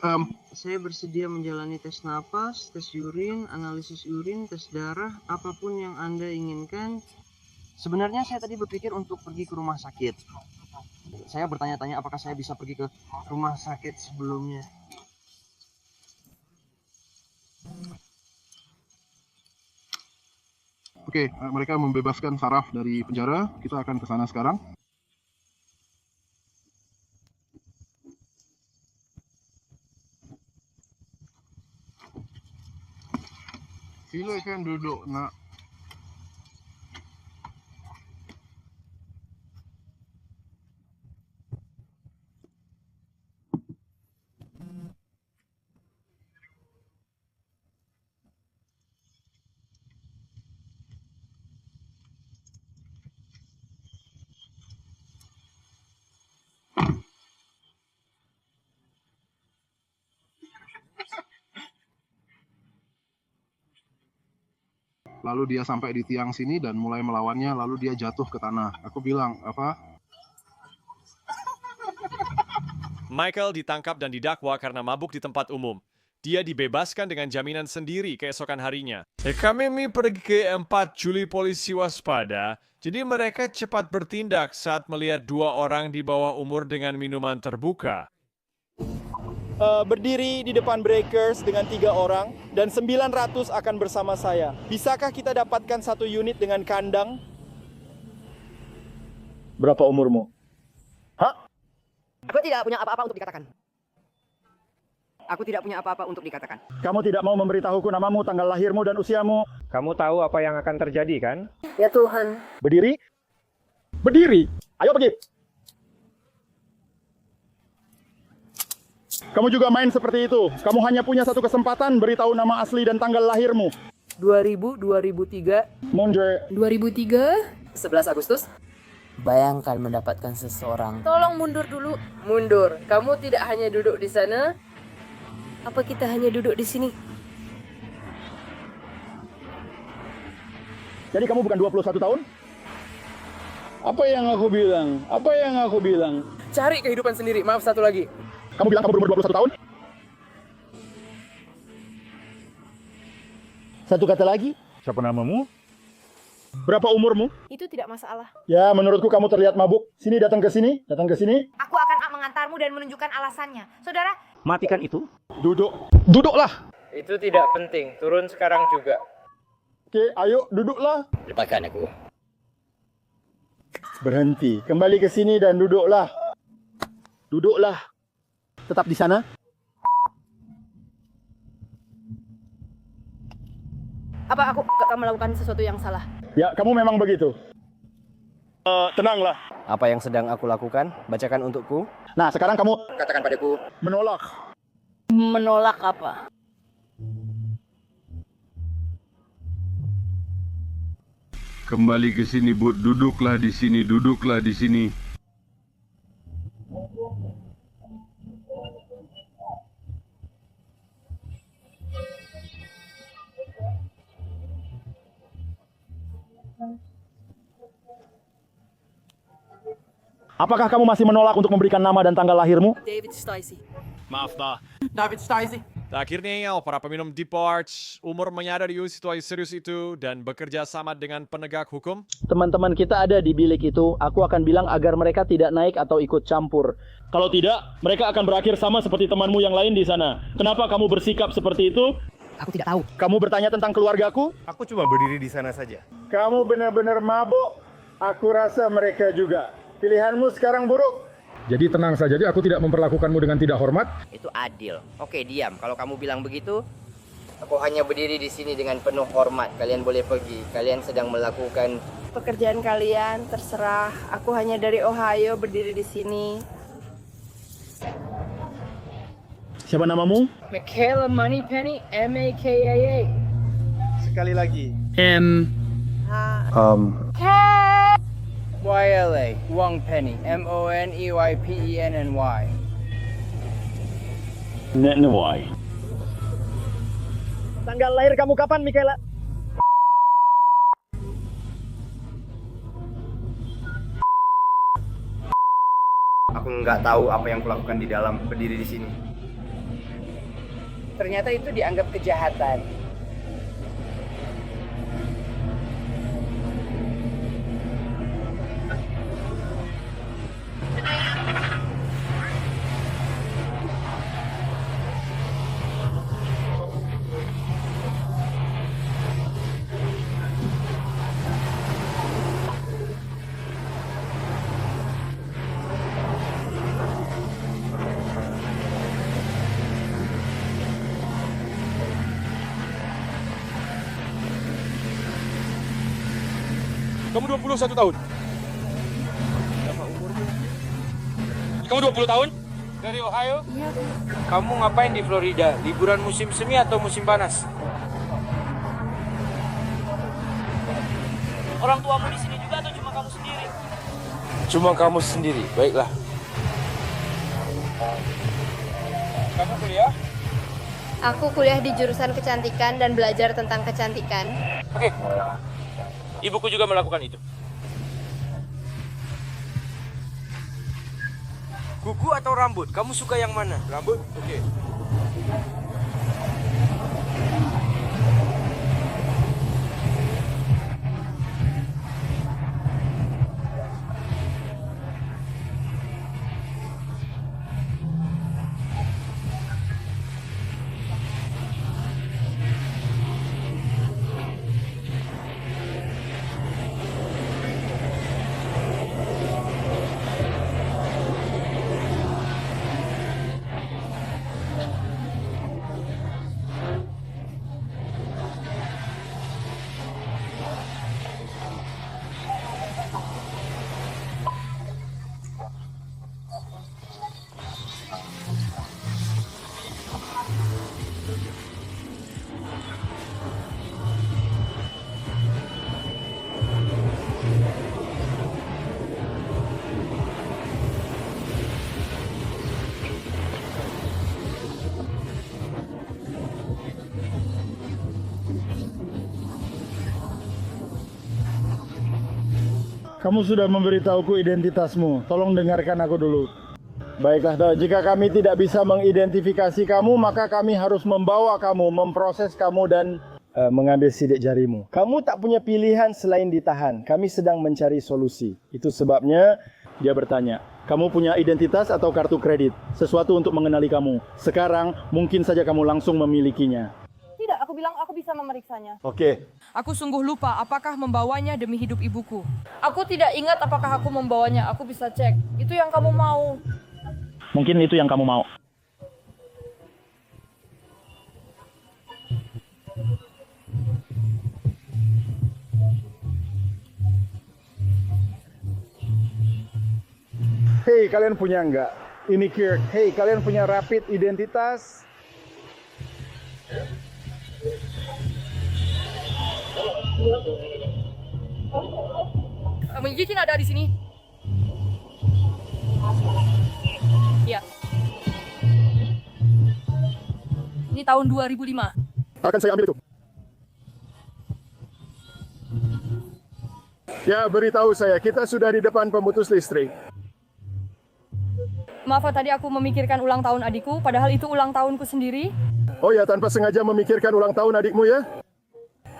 Saya bersedia menjalani tes napas, tes urin, analisis urin, tes darah, apapun yang Anda inginkan. Sebenarnya saya tadi berpikir untuk pergi ke rumah sakit. Saya bertanya-tanya apakah saya bisa pergi ke rumah sakit sebelumnya. Oke, mereka membebaskan Saraf dari penjara. Kita akan ke sana sekarang. Silakan duduk, nak. Lalu dia sampai di tiang sini dan mulai melawannya, lalu dia jatuh ke tanah. Aku bilang, apa? Michael ditangkap dan didakwa karena mabuk di tempat umum. Dia dibebaskan dengan jaminan sendiri keesokan harinya. Kami pergi ke 4 Juli polisi waspada, jadi mereka cepat bertindak saat melihat 2 orang di bawah umur dengan minuman terbuka. Berdiri di depan breakers dengan 3 orang dan 900 akan bersama saya. Bisakah kita dapatkan 1 unit dengan kandang? Berapa umurmu? Hah? Aku tidak punya apa-apa untuk dikatakan. Aku tidak punya apa-apa untuk dikatakan. Kamu tidak mau memberitahuku namamu, tanggal lahirmu, dan usiamu. Kamu tahu apa yang akan terjadi, kan? Ya Tuhan. Berdiri. Berdiri. Ayo pergi. Kamu juga main seperti itu. Kamu hanya punya 1 kesempatan, beritahu nama asli dan tanggal lahirmu. 2003. Mundur. 2003. 11 Agustus. Bayangkan mendapatkan seseorang. Tolong mundur dulu. Mundur. Kamu tidak hanya duduk di sana. Apa kita hanya duduk di sini? Jadi kamu bukan 21 tahun? Apa yang aku bilang? Apa yang aku bilang? Cari kehidupan sendiri. Maaf, satu lagi. Kamu bilang kamu berumur 21 tahun? Satu kata lagi. Siapa namamu? Berapa umurmu? Itu tidak masalah. Ya, menurutku kamu terlihat mabuk. Sini, datang ke sini. Datang ke sini. Aku akan mengantarmu dan menunjukkan alasannya. Saudara? Matikan itu. Duduk. Duduklah. Itu tidak penting. Turun sekarang juga. Oke, ayo duduklah. Lepaskan aku. Berhenti. Kembali ke sini dan duduklah. Duduklah. Tetap di sana. Apa aku akan melakukan sesuatu yang salah? Ya, kamu memang begitu. Tenanglah. Apa yang sedang aku lakukan? Bacakan untukku. Nah, sekarang kamu katakan padaku. Menolak. Menolak apa? Kembali ke sini, Bud. Duduklah di sini, duduklah di sini. Apakah kamu masih menolak untuk memberikan nama dan tanggal lahirmu? David Stacy. Maaf, Pak. David Stacy. Tak akhirnya para peminum Departs, umur menyadari situasi serius itu dan bekerja sama dengan penegak hukum. Teman-teman kita ada di bilik itu, aku akan bilang agar mereka tidak naik atau ikut campur. Kalau tidak, mereka akan berakhir sama seperti temanmu yang lain di sana. Kenapa kamu bersikap seperti itu? Aku tidak tahu. Kamu bertanya tentang keluargaku? Aku cuma berdiri di sana saja. Kamu benar-benar mabuk? Aku rasa mereka juga. Pilihanmu sekarang buruk. Jadi tenang saja, jadi aku tidak memperlakukanmu dengan tidak hormat. Itu adil. Oke, diam. Kalau kamu bilang begitu, aku hanya berdiri di sini dengan penuh hormat. Kalian boleh pergi. Kalian sedang melakukan Pekerjaan kalian, terserah. Aku hanya dari Ohio, berdiri di sini. Siapa namamu? Michaela Moneypenny, M-A-K-A-A. Sekali lagi. YLA, Wong Penny, M-O-N-E-Y-P-E-N-N-Y. Nenway. Tanggal lahir kamu kapan, Michaela? Aku nggak tahu apa yang kulakukan di dalam berdiri di sini. Ternyata itu dianggap kejahatan. Kamu 21 tahun? Berapa umurmu? Kamu 20 tahun? Dari Ohio? Iya. Kamu ngapain di Florida? Liburan musim semi atau musim panas? Orang tuamu di sini juga atau cuma kamu sendiri? Cuma kamu sendiri, baiklah. Kamu kuliah? Aku kuliah di jurusan kecantikan dan belajar tentang kecantikan. Oke. Ibuku juga melakukan itu. Kuku atau rambut? Kamu suka yang mana? Rambut? Oke. Kamu sudah memberitahuku identitasmu. Tolong dengarkan aku dulu. Baiklah, jika kami tidak bisa mengidentifikasi kamu, maka kami harus membawa kamu, memproses kamu dan mengambil sidik jarimu. Kamu tak punya pilihan selain ditahan. Kami sedang mencari solusi. Itu sebabnya dia bertanya, kamu punya identitas atau kartu kredit? Sesuatu untuk mengenali kamu. Sekarang mungkin saja kamu langsung memilikinya. Tidak, aku bilang aku bisa memeriksanya. Oke. Aku sungguh lupa apakah membawanya demi hidup ibuku. Aku tidak ingat apakah aku membawanya. Aku bisa cek. Itu yang kamu mau. Mungkin itu yang kamu mau. Hei, kalian punya nggak? Ini Kirk. Hei, kalian punya rapid identitas? Mungkin ada di sini. Iya. Ini tahun 2005. Akan saya ambil itu. Ya, beritahu saya, kita sudah di depan pemutus listrik. Maaf tadi aku memikirkan ulang tahun adikku, padahal itu ulang tahunku sendiri. Oh ya, tanpa sengaja memikirkan ulang tahun adikmu ya?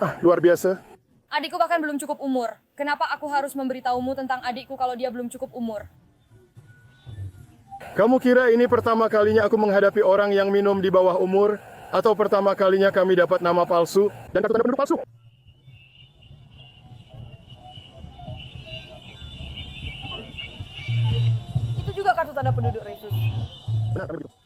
Ah, luar biasa. Adikku bahkan belum cukup umur. Kenapa aku harus memberitahumu tentang adikku kalau dia belum cukup umur? Kamu kira ini pertama kalinya aku menghadapi orang yang minum di bawah umur? Atau pertama kalinya kami dapat nama palsu dan kartu tanda penduduk palsu? Itu juga kartu tanda penduduk, Resus. Benar, kami begitu.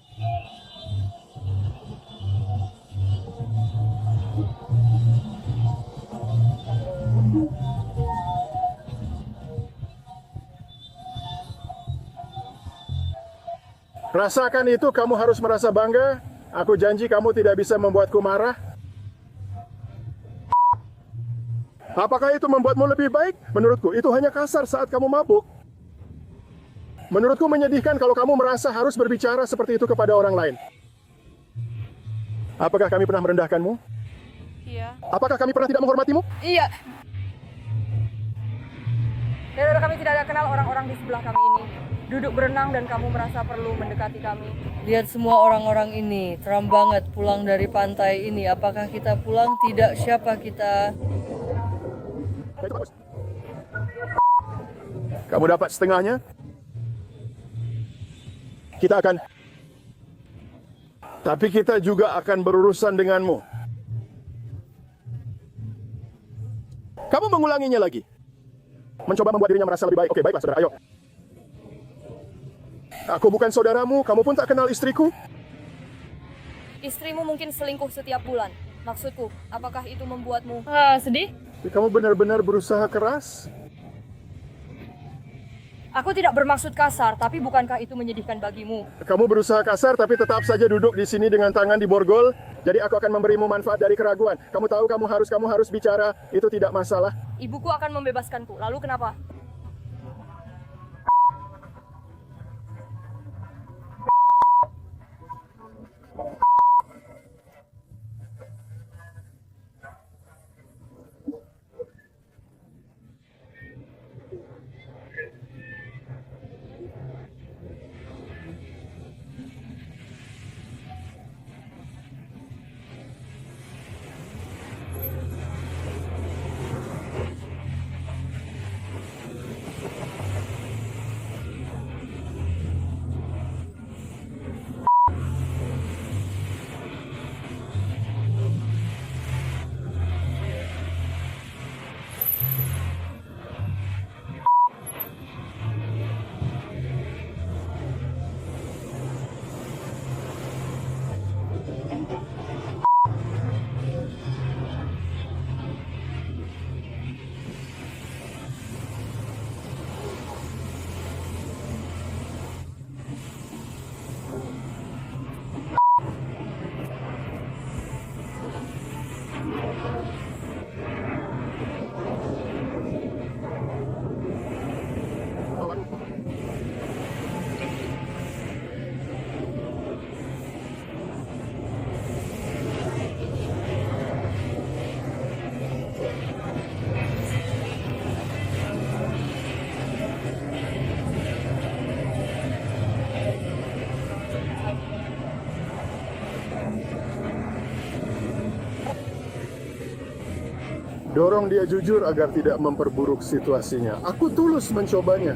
Rasakan itu, kamu harus merasa bangga. Aku janji kamu tidak bisa membuatku marah. Apakah itu membuatmu lebih baik? Menurutku, itu hanya kasar saat kamu mabuk. Menurutku menyedihkan kalau kamu merasa harus berbicara seperti itu kepada orang lain. Apakah kami pernah merendahkanmu? Iya. Apakah kami pernah tidak menghormatimu? Iya. Saudara, kami tidak ada kenal orang-orang di sebelah kami ini. Duduk berenang dan kamu merasa perlu mendekati kami. Lihat semua orang-orang ini, teram banget pulang dari pantai ini. Apakah kita pulang? Tidak, siapa kita? Kamu dapat setengahnya? Kita akan... Tapi kita juga akan berurusan denganmu. Kamu mengulanginya lagi. Mencoba membuat dirinya merasa lebih baik. Oke, baiklah saudara, ayo. Aku bukan saudaramu, kamu pun tak kenal istriku. Istrimu mungkin selingkuh setiap bulan. Maksudku, apakah itu membuatmu sedih? Kamu benar-benar berusaha keras? Aku tidak bermaksud kasar, tapi bukankah itu menyedihkan bagimu? Kamu berusaha kasar, tapi tetap saja duduk di sini dengan tangan di borgol. Jadi aku akan memberimu manfaat dari keraguan. Kamu tahu kamu harus bicara, itu tidak masalah. Ibuku akan membebaskanku, lalu kenapa? Dorong dia jujur agar tidak memperburuk situasinya. Aku tulus mencobanya.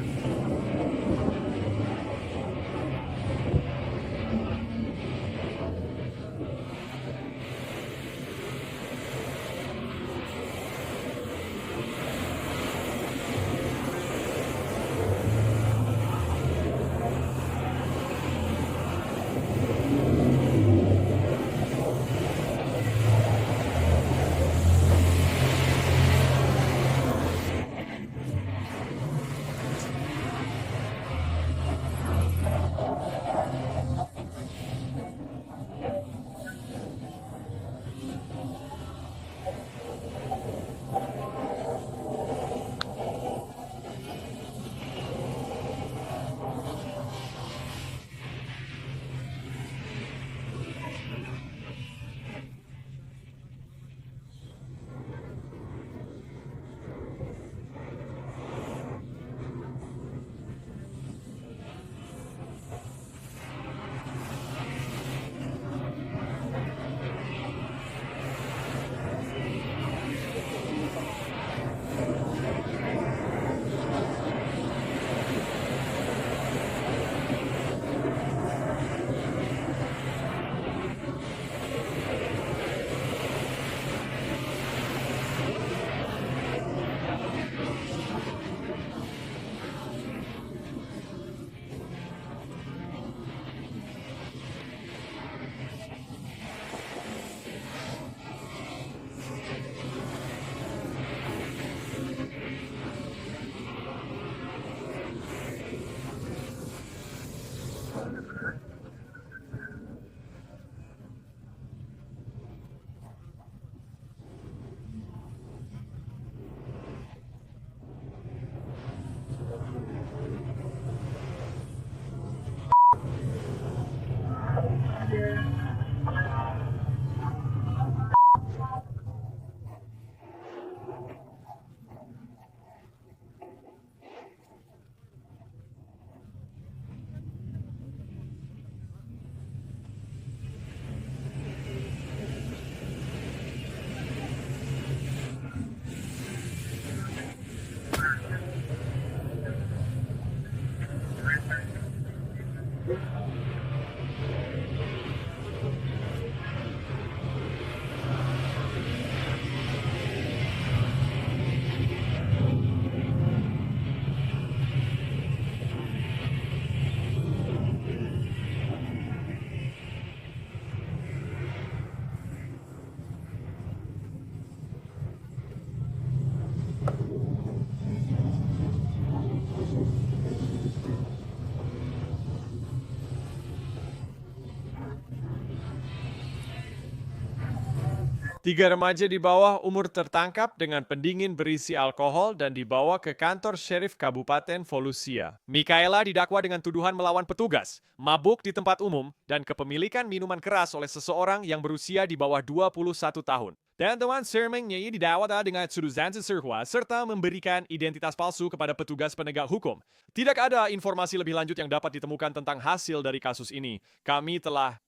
3 remaja di bawah umur tertangkap dengan pendingin berisi alkohol dan dibawa ke kantor Sheriff Kabupaten Volusia. Michaela didakwa dengan tuduhan melawan petugas, mabuk di tempat umum, dan kepemilikan minuman keras oleh seseorang yang berusia di bawah 21 tahun. Dan teman sermengnya didakwa dengan tuduhan serupa serta memberikan identitas palsu kepada petugas penegak hukum. Tidak ada informasi lebih lanjut yang dapat ditemukan tentang hasil dari kasus ini. Kami telah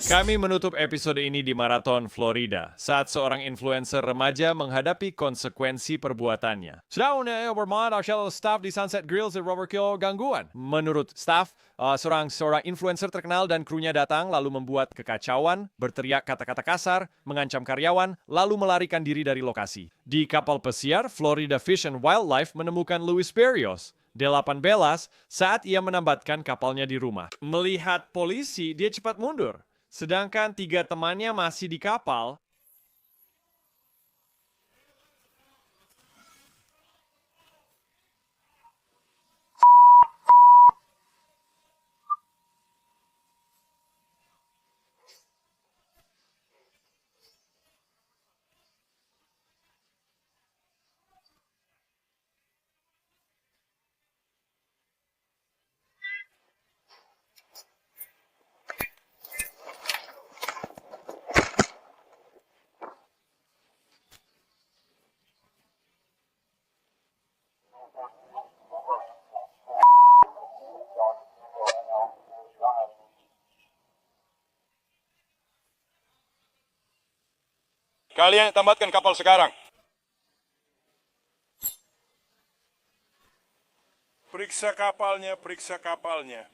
Kami menutup episode ini di Marathon Florida saat seorang influencer remaja menghadapi konsekuensi perbuatannya. Sedaunnya bermain Shell staff di Sunset Grills dan Roverkill gangguan. Menurut staff, seorang influencer terkenal dan krunya datang lalu membuat kekacauan, berteriak kata-kata kasar, mengancam karyawan, lalu melarikan diri dari lokasi. Di kapal pesiar, Florida Fish and Wildlife menemukan Luis Berrios, 18 saat ia menambatkan kapalnya di rumah. Melihat polisi, dia cepat mundur. Sedangkan 3 temannya masih di kapal. Kalian tambatkan kapal sekarang. Periksa kapalnya, periksa kapalnya.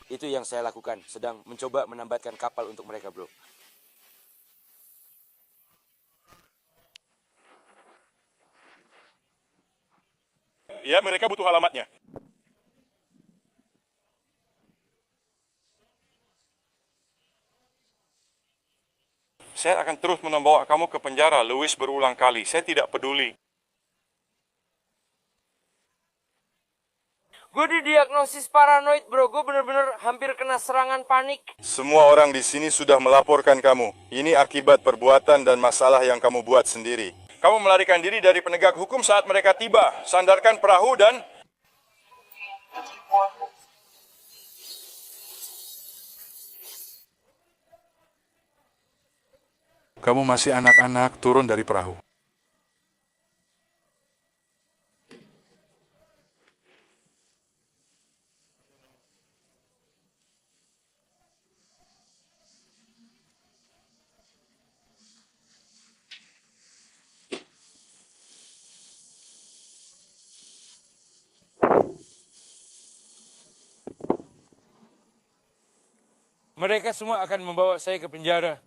Itu yang saya lakukan, sedang mencoba menambatkan kapal untuk mereka, bro. Ya, mereka butuh alamatnya. Saya akan terus membawa kamu ke penjara, Louis, berulang kali. Saya tidak peduli. Gue didiagnosis paranoid, bro. Gue bener-bener hampir kena serangan panik. Semua orang di sini sudah melaporkan kamu. Ini akibat perbuatan dan masalah yang kamu buat sendiri. Kamu melarikan diri dari penegak hukum saat mereka tiba. Sandarkan perahu dan... Kamu masih anak-anak, turun dari perahu. Mereka semua akan membawa saya ke penjara.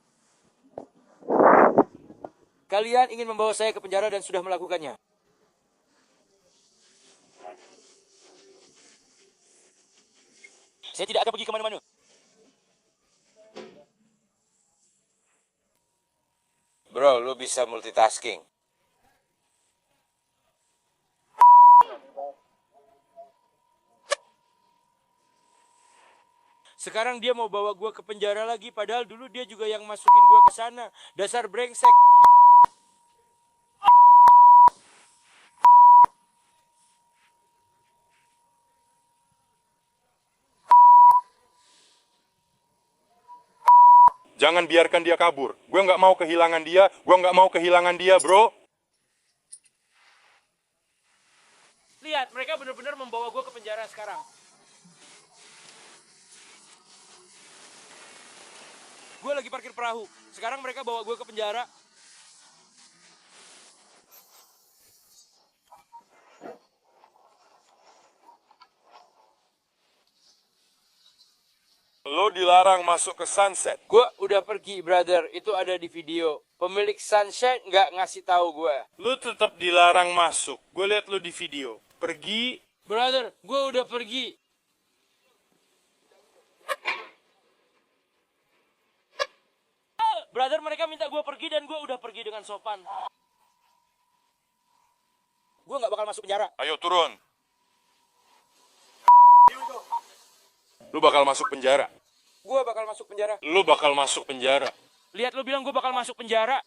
Kalian ingin membawa saya ke penjara dan sudah melakukannya. Saya tidak akan pergi kemana-mana. Bro, lu bisa multitasking. Sekarang dia mau bawa gue ke penjara lagi, padahal dulu dia juga yang masukin gue ke sana. Dasar brengsek. Jangan biarkan dia kabur. Gue nggak mau kehilangan dia. Gue nggak mau kehilangan dia, bro. Lihat, mereka benar-benar membawa gue ke penjara sekarang. Gue lagi parkir perahu. Sekarang mereka bawa gue ke penjara. Lo dilarang masuk ke Sunset. Gua udah pergi, brother. Itu ada di video. Pemilik Sunset nggak ngasih tahu gua. Lo tetap dilarang masuk. Gue liat lo di video. Pergi. Brother, gua udah pergi. Brother, mereka minta gua pergi dan gua udah pergi dengan sopan. Gua nggak bakal masuk penjara. Ayo turun. Lo bakal masuk penjara. Gua bakal masuk penjara. Lo bakal masuk penjara. Lihat lu bilang gua bakal masuk penjara.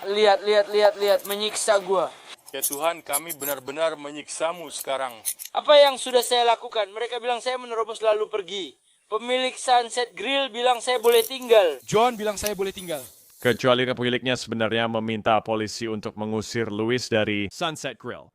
Lihat, menyiksa gua. Ya Tuhan, kami benar-benar menyiksamu sekarang. Apa yang sudah saya lakukan? Mereka bilang saya menerobos lalu pergi. Pemilik Sunset Grill bilang saya boleh tinggal. John bilang saya boleh tinggal. Kecuali pemiliknya sebenarnya meminta polisi untuk mengusir Louis dari Sunset Grill.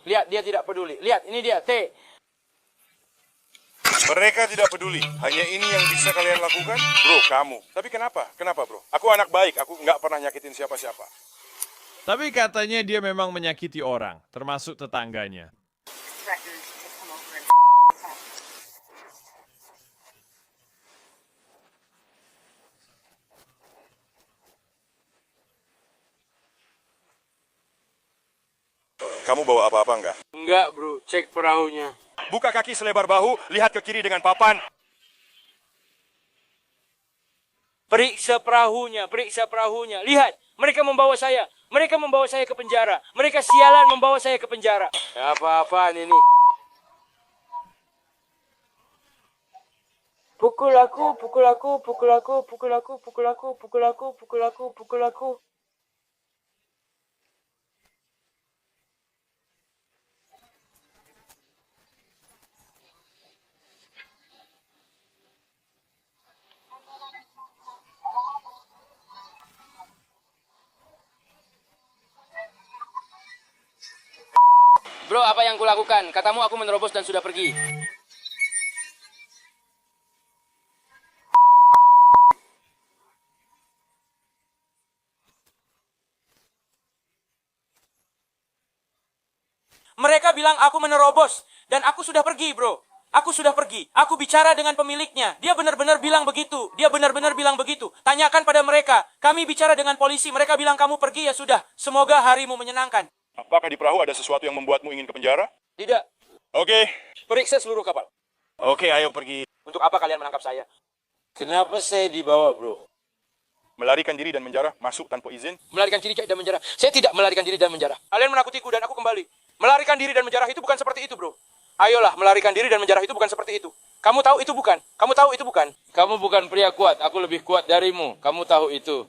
Lihat, dia tidak peduli. Lihat, ini dia, T. Mereka tidak peduli. Hanya ini yang bisa kalian lakukan? Bro, kamu. Tapi kenapa? Kenapa, bro? Aku anak baik. Aku nggak pernah nyakitin siapa-siapa. Tapi katanya dia memang menyakiti orang, termasuk tetangganya. Kamu bawa apa-apa nggak? Enggak, bro. Cek perahunya. Buka kaki selebar bahu, lihat ke kiri dengan papan. Periksa perahunya. Lihat, mereka membawa saya. Mereka membawa saya ke penjara. Mereka sialan membawa saya ke penjara. Apa-apaan ini? Pukul aku. Bro, apa yang kulakukan? Katamu aku menerobos dan sudah pergi. Mereka bilang aku menerobos dan aku sudah pergi, bro. Aku sudah pergi. Aku bicara dengan pemiliknya. Dia benar-benar bilang begitu. Tanyakan pada mereka. Kami bicara dengan polisi. Mereka bilang kamu pergi, ya sudah. Semoga harimu menyenangkan. Apakah di perahu ada sesuatu yang membuatmu ingin ke penjara? Tidak. Oke. Periksa seluruh kapal. Oke, ayo pergi. Untuk apa kalian menangkap saya? Kenapa saya dibawa, bro? Melarikan diri dan menjara, masuk tanpa izin? Melarikan diri dan menjara. Saya tidak melarikan diri dan menjara. Kalian menakutiku dan aku kembali. Melarikan diri dan menjara itu bukan seperti itu, bro. Ayolah, melarikan diri dan menjara itu bukan seperti itu. Kamu tahu itu bukan? Kamu tahu itu bukan? Kamu bukan pria kuat, aku lebih kuat darimu. Kamu tahu itu.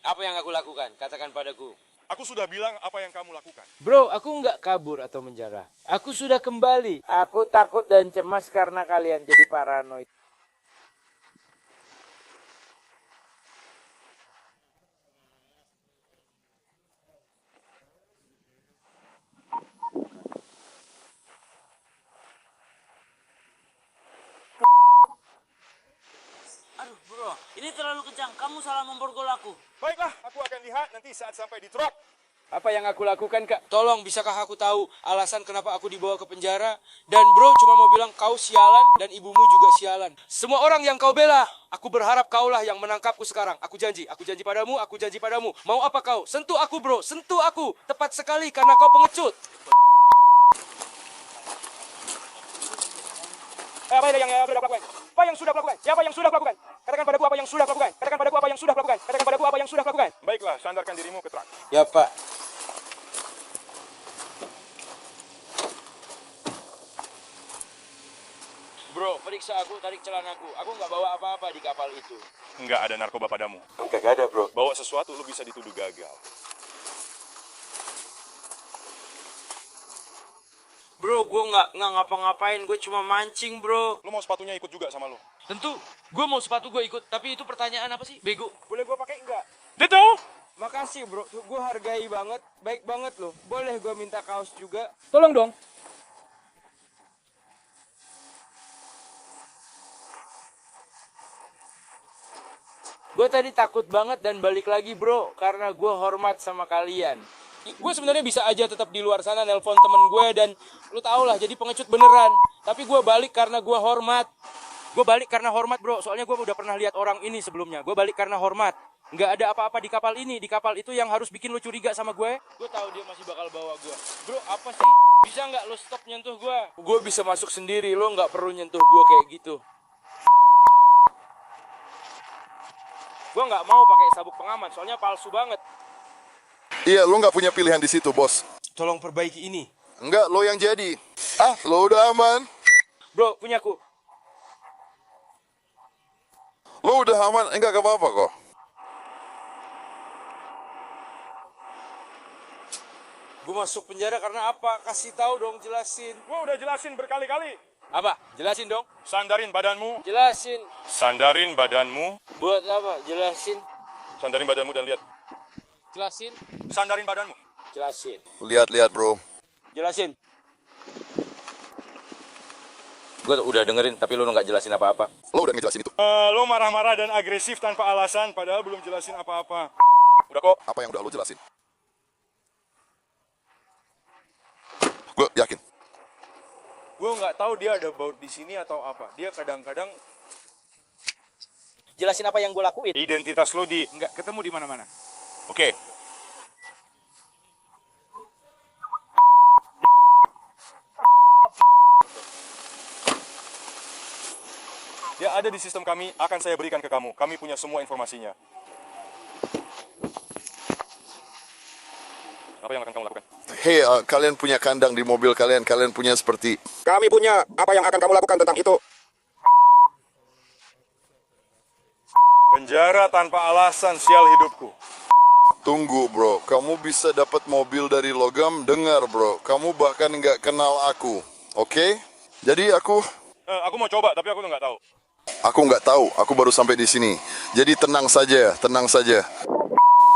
Apa yang aku lakukan? Katakan padaku. Aku sudah bilang apa yang kamu lakukan. Bro, aku nggak kabur atau menjara. Aku sudah kembali. Aku takut dan cemas karena kalian jadi paranoid. Aduh bro, ini terlalu kencang. Kamu salah memborgol aku. Baiklah, aku akan lihat nanti saat sampai di truk. Apa yang aku lakukan, Kak? Tolong, bisakah aku tahu alasan kenapa aku dibawa ke penjara? Dan bro cuma mau bilang kau sialan dan ibumu juga sialan. Semua orang yang kau bela, aku berharap kaulah yang menangkapku sekarang. Aku janji padamu, aku janji padamu. Mau apa kau? Sentuh aku bro, sentuh aku. Tepat sekali karena kau pengecut. Apa yang sudah kulakukan? Apa yang sudah kulakukan? Siapa yang sudah kulakukan? Katakan padaku apa yang sudah kulakukan. Katakan padaku apa yang sudah kulakukan. Katakan padaku apa yang sudah kulakukan. Baiklah, sandarkan dirimu ke truk. Ya, Pak. Bro, periksa aku, tarik celanaku. Aku nggak bawa apa-apa di kapal itu. Enggak ada narkoba padamu. Enggak ada, bro. Bawa sesuatu lu bisa dituduh gagal. Bro, gue nggak ngapa-ngapain. Gue cuma mancing, bro. Lu mau sepatunya ikut juga sama lu? Tentu. Gue mau sepatu gue ikut. Tapi itu pertanyaan apa sih? Bego. Boleh gua pakai enggak? Itu. Makasih bro, gue hargai banget, baik banget loh. Boleh gue minta kaos juga? Tolong dong. Gue tadi takut banget dan balik lagi bro, karena gue hormat sama kalian. Gue sebenarnya bisa aja tetap di luar sana nelpon temen gue dan lu tau lah jadi pengecut beneran. Tapi gue balik karena gue hormat. Gue balik karena hormat bro, soalnya gue udah pernah lihat orang ini sebelumnya. Gue balik karena hormat. Nggak ada apa-apa di kapal ini. Di kapal itu yang harus bikin lu curiga sama gue. Gue tahu dia masih bakal bawa gue. Bro, apa sih? Bisa nggak lu stop nyentuh gue? Gue bisa masuk sendiri, lo nggak perlu nyentuh gue kayak gitu. Gue nggak mau pakai sabuk pengaman, soalnya palsu banget. Iya, lo nggak punya pilihan di situ, bos. Tolong perbaiki ini. Enggak, lo yang jadi. Ah, lo udah aman. Bro, punyaku. Lo udah aman, enggak apa-apa kok. Gue masuk penjara karena apa? Kasih tahu dong, jelasin. Gua udah jelasin berkali-kali. Apa? Jelasin dong. Sandarin badanmu. Jelasin. Sandarin badanmu. Buat apa? Jelasin. Sandarin badanmu dan lihat. Jelasin. Sandarin badanmu. Jelasin. Lihat-lihat, bro. Jelasin. Gue udah dengerin, tapi lu nggak jelasin apa-apa. Lo udah ngejelasin itu. Lo marah-marah dan agresif tanpa alasan, padahal belum jelasin apa-apa. Udah kok. Apa yang udah lo jelasin? Gue yakin. Gue nggak tahu dia ada baut di sini atau apa. Dia kadang-kadang Jelasin apa yang gue lakuin. identitas lo di Nggak ketemu di mana-mana. Oke. Dia ada di sistem kami, akan saya berikan ke kamu. Kami punya semua informasinya. Apa yang akan kamu lakukan? Hei, kalian punya kandang di mobil kalian. Kalian punya seperti... Kami punya apa yang akan kamu lakukan tentang itu? Penjara tanpa alasan, sial hidupku. Tunggu, bro. Kamu bisa dapat mobil dari logam? Dengar, bro. Kamu bahkan nggak kenal aku. Oke? Jadi aku Aku mau coba, tapi aku tuh nggak tahu. nggak tahu. Aku baru sampai di sini. Jadi tenang saja. Tenang saja.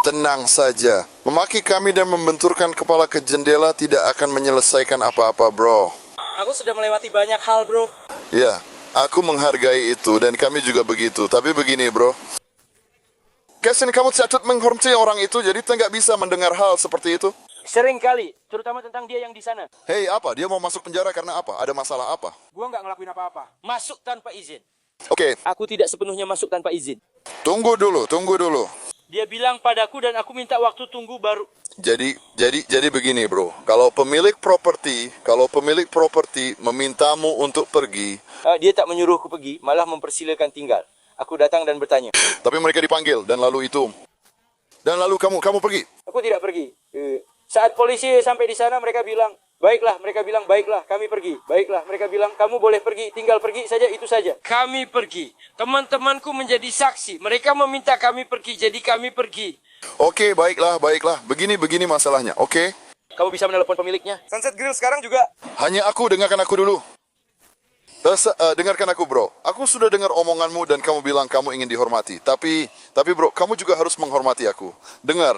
Tenang saja. Memaki kami dan membenturkan kepala ke jendela tidak akan menyelesaikan apa-apa, bro. Aku sudah melewati banyak hal, bro. Ya, aku menghargai itu dan kami juga begitu. Tapi begini, bro. Kesin kamu catut menghormati orang itu, jadi kita nggak bisa mendengar hal seperti itu. Sering kali, terutama tentang dia yang di sana. Hei, apa? Dia mau masuk penjara karena apa? Ada masalah apa? Gua nggak ngelakuin apa-apa. Masuk tanpa izin. Oke, Aku tidak sepenuhnya masuk tanpa izin. tunggu dulu. Dia bilang padaku dan aku minta waktu tunggu baru. Jadi begini, bro. Kalau pemilik properti memintamu untuk pergi, Dia tak menyuruhku pergi, malah mempersilahkan tinggal. Aku datang dan bertanya. tapi mereka dipanggil dan lalu kamu pergi. Aku tidak pergi. Saat polisi sampai di sana, mereka bilang, Baiklah, mereka bilang baiklah, kami pergi. Baiklah, mereka bilang kamu boleh pergi, tinggal pergi saja, itu saja. Kami pergi. Teman-temanku menjadi saksi. Mereka meminta kami pergi, jadi kami pergi. Oke, baiklah. Begini masalahnya, oke? Kamu bisa menelpon pemiliknya. Sunset Grill sekarang juga. Hanya dengarkan aku dulu. Dengarkan aku, bro. Aku sudah dengar omonganmu dan kamu bilang kamu ingin dihormati. Tapi bro, kamu juga harus menghormati aku. Dengar.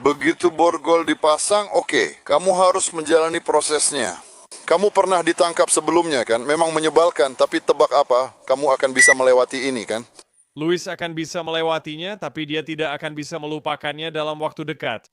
Begitu borgol dipasang, oke, kamu harus menjalani prosesnya. Kamu pernah ditangkap sebelumnya kan? Memang menyebalkan, tapi tebak apa? Kamu akan bisa melewati ini kan? Louis akan bisa melewatinya, tapi dia tidak akan bisa melupakannya dalam waktu dekat.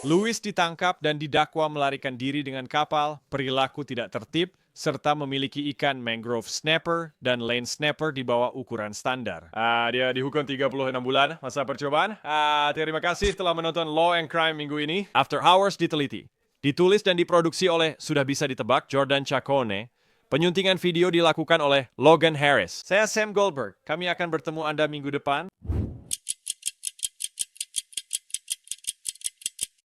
Louis ditangkap dan didakwa melarikan diri dengan kapal, perilaku tidak tertib, serta memiliki ikan mangrove snapper dan lane snapper di bawah ukuran standar. Dia dihukum 36 bulan masa percobaan. Terima kasih telah menonton Law and Crime minggu ini. After Hours diteliti. Ditulis dan diproduksi oleh, sudah bisa ditebak, Jordan Chacone. Penyuntingan video dilakukan oleh Logan Harris. Saya Sam Goldberg. Kami akan bertemu Anda minggu depan.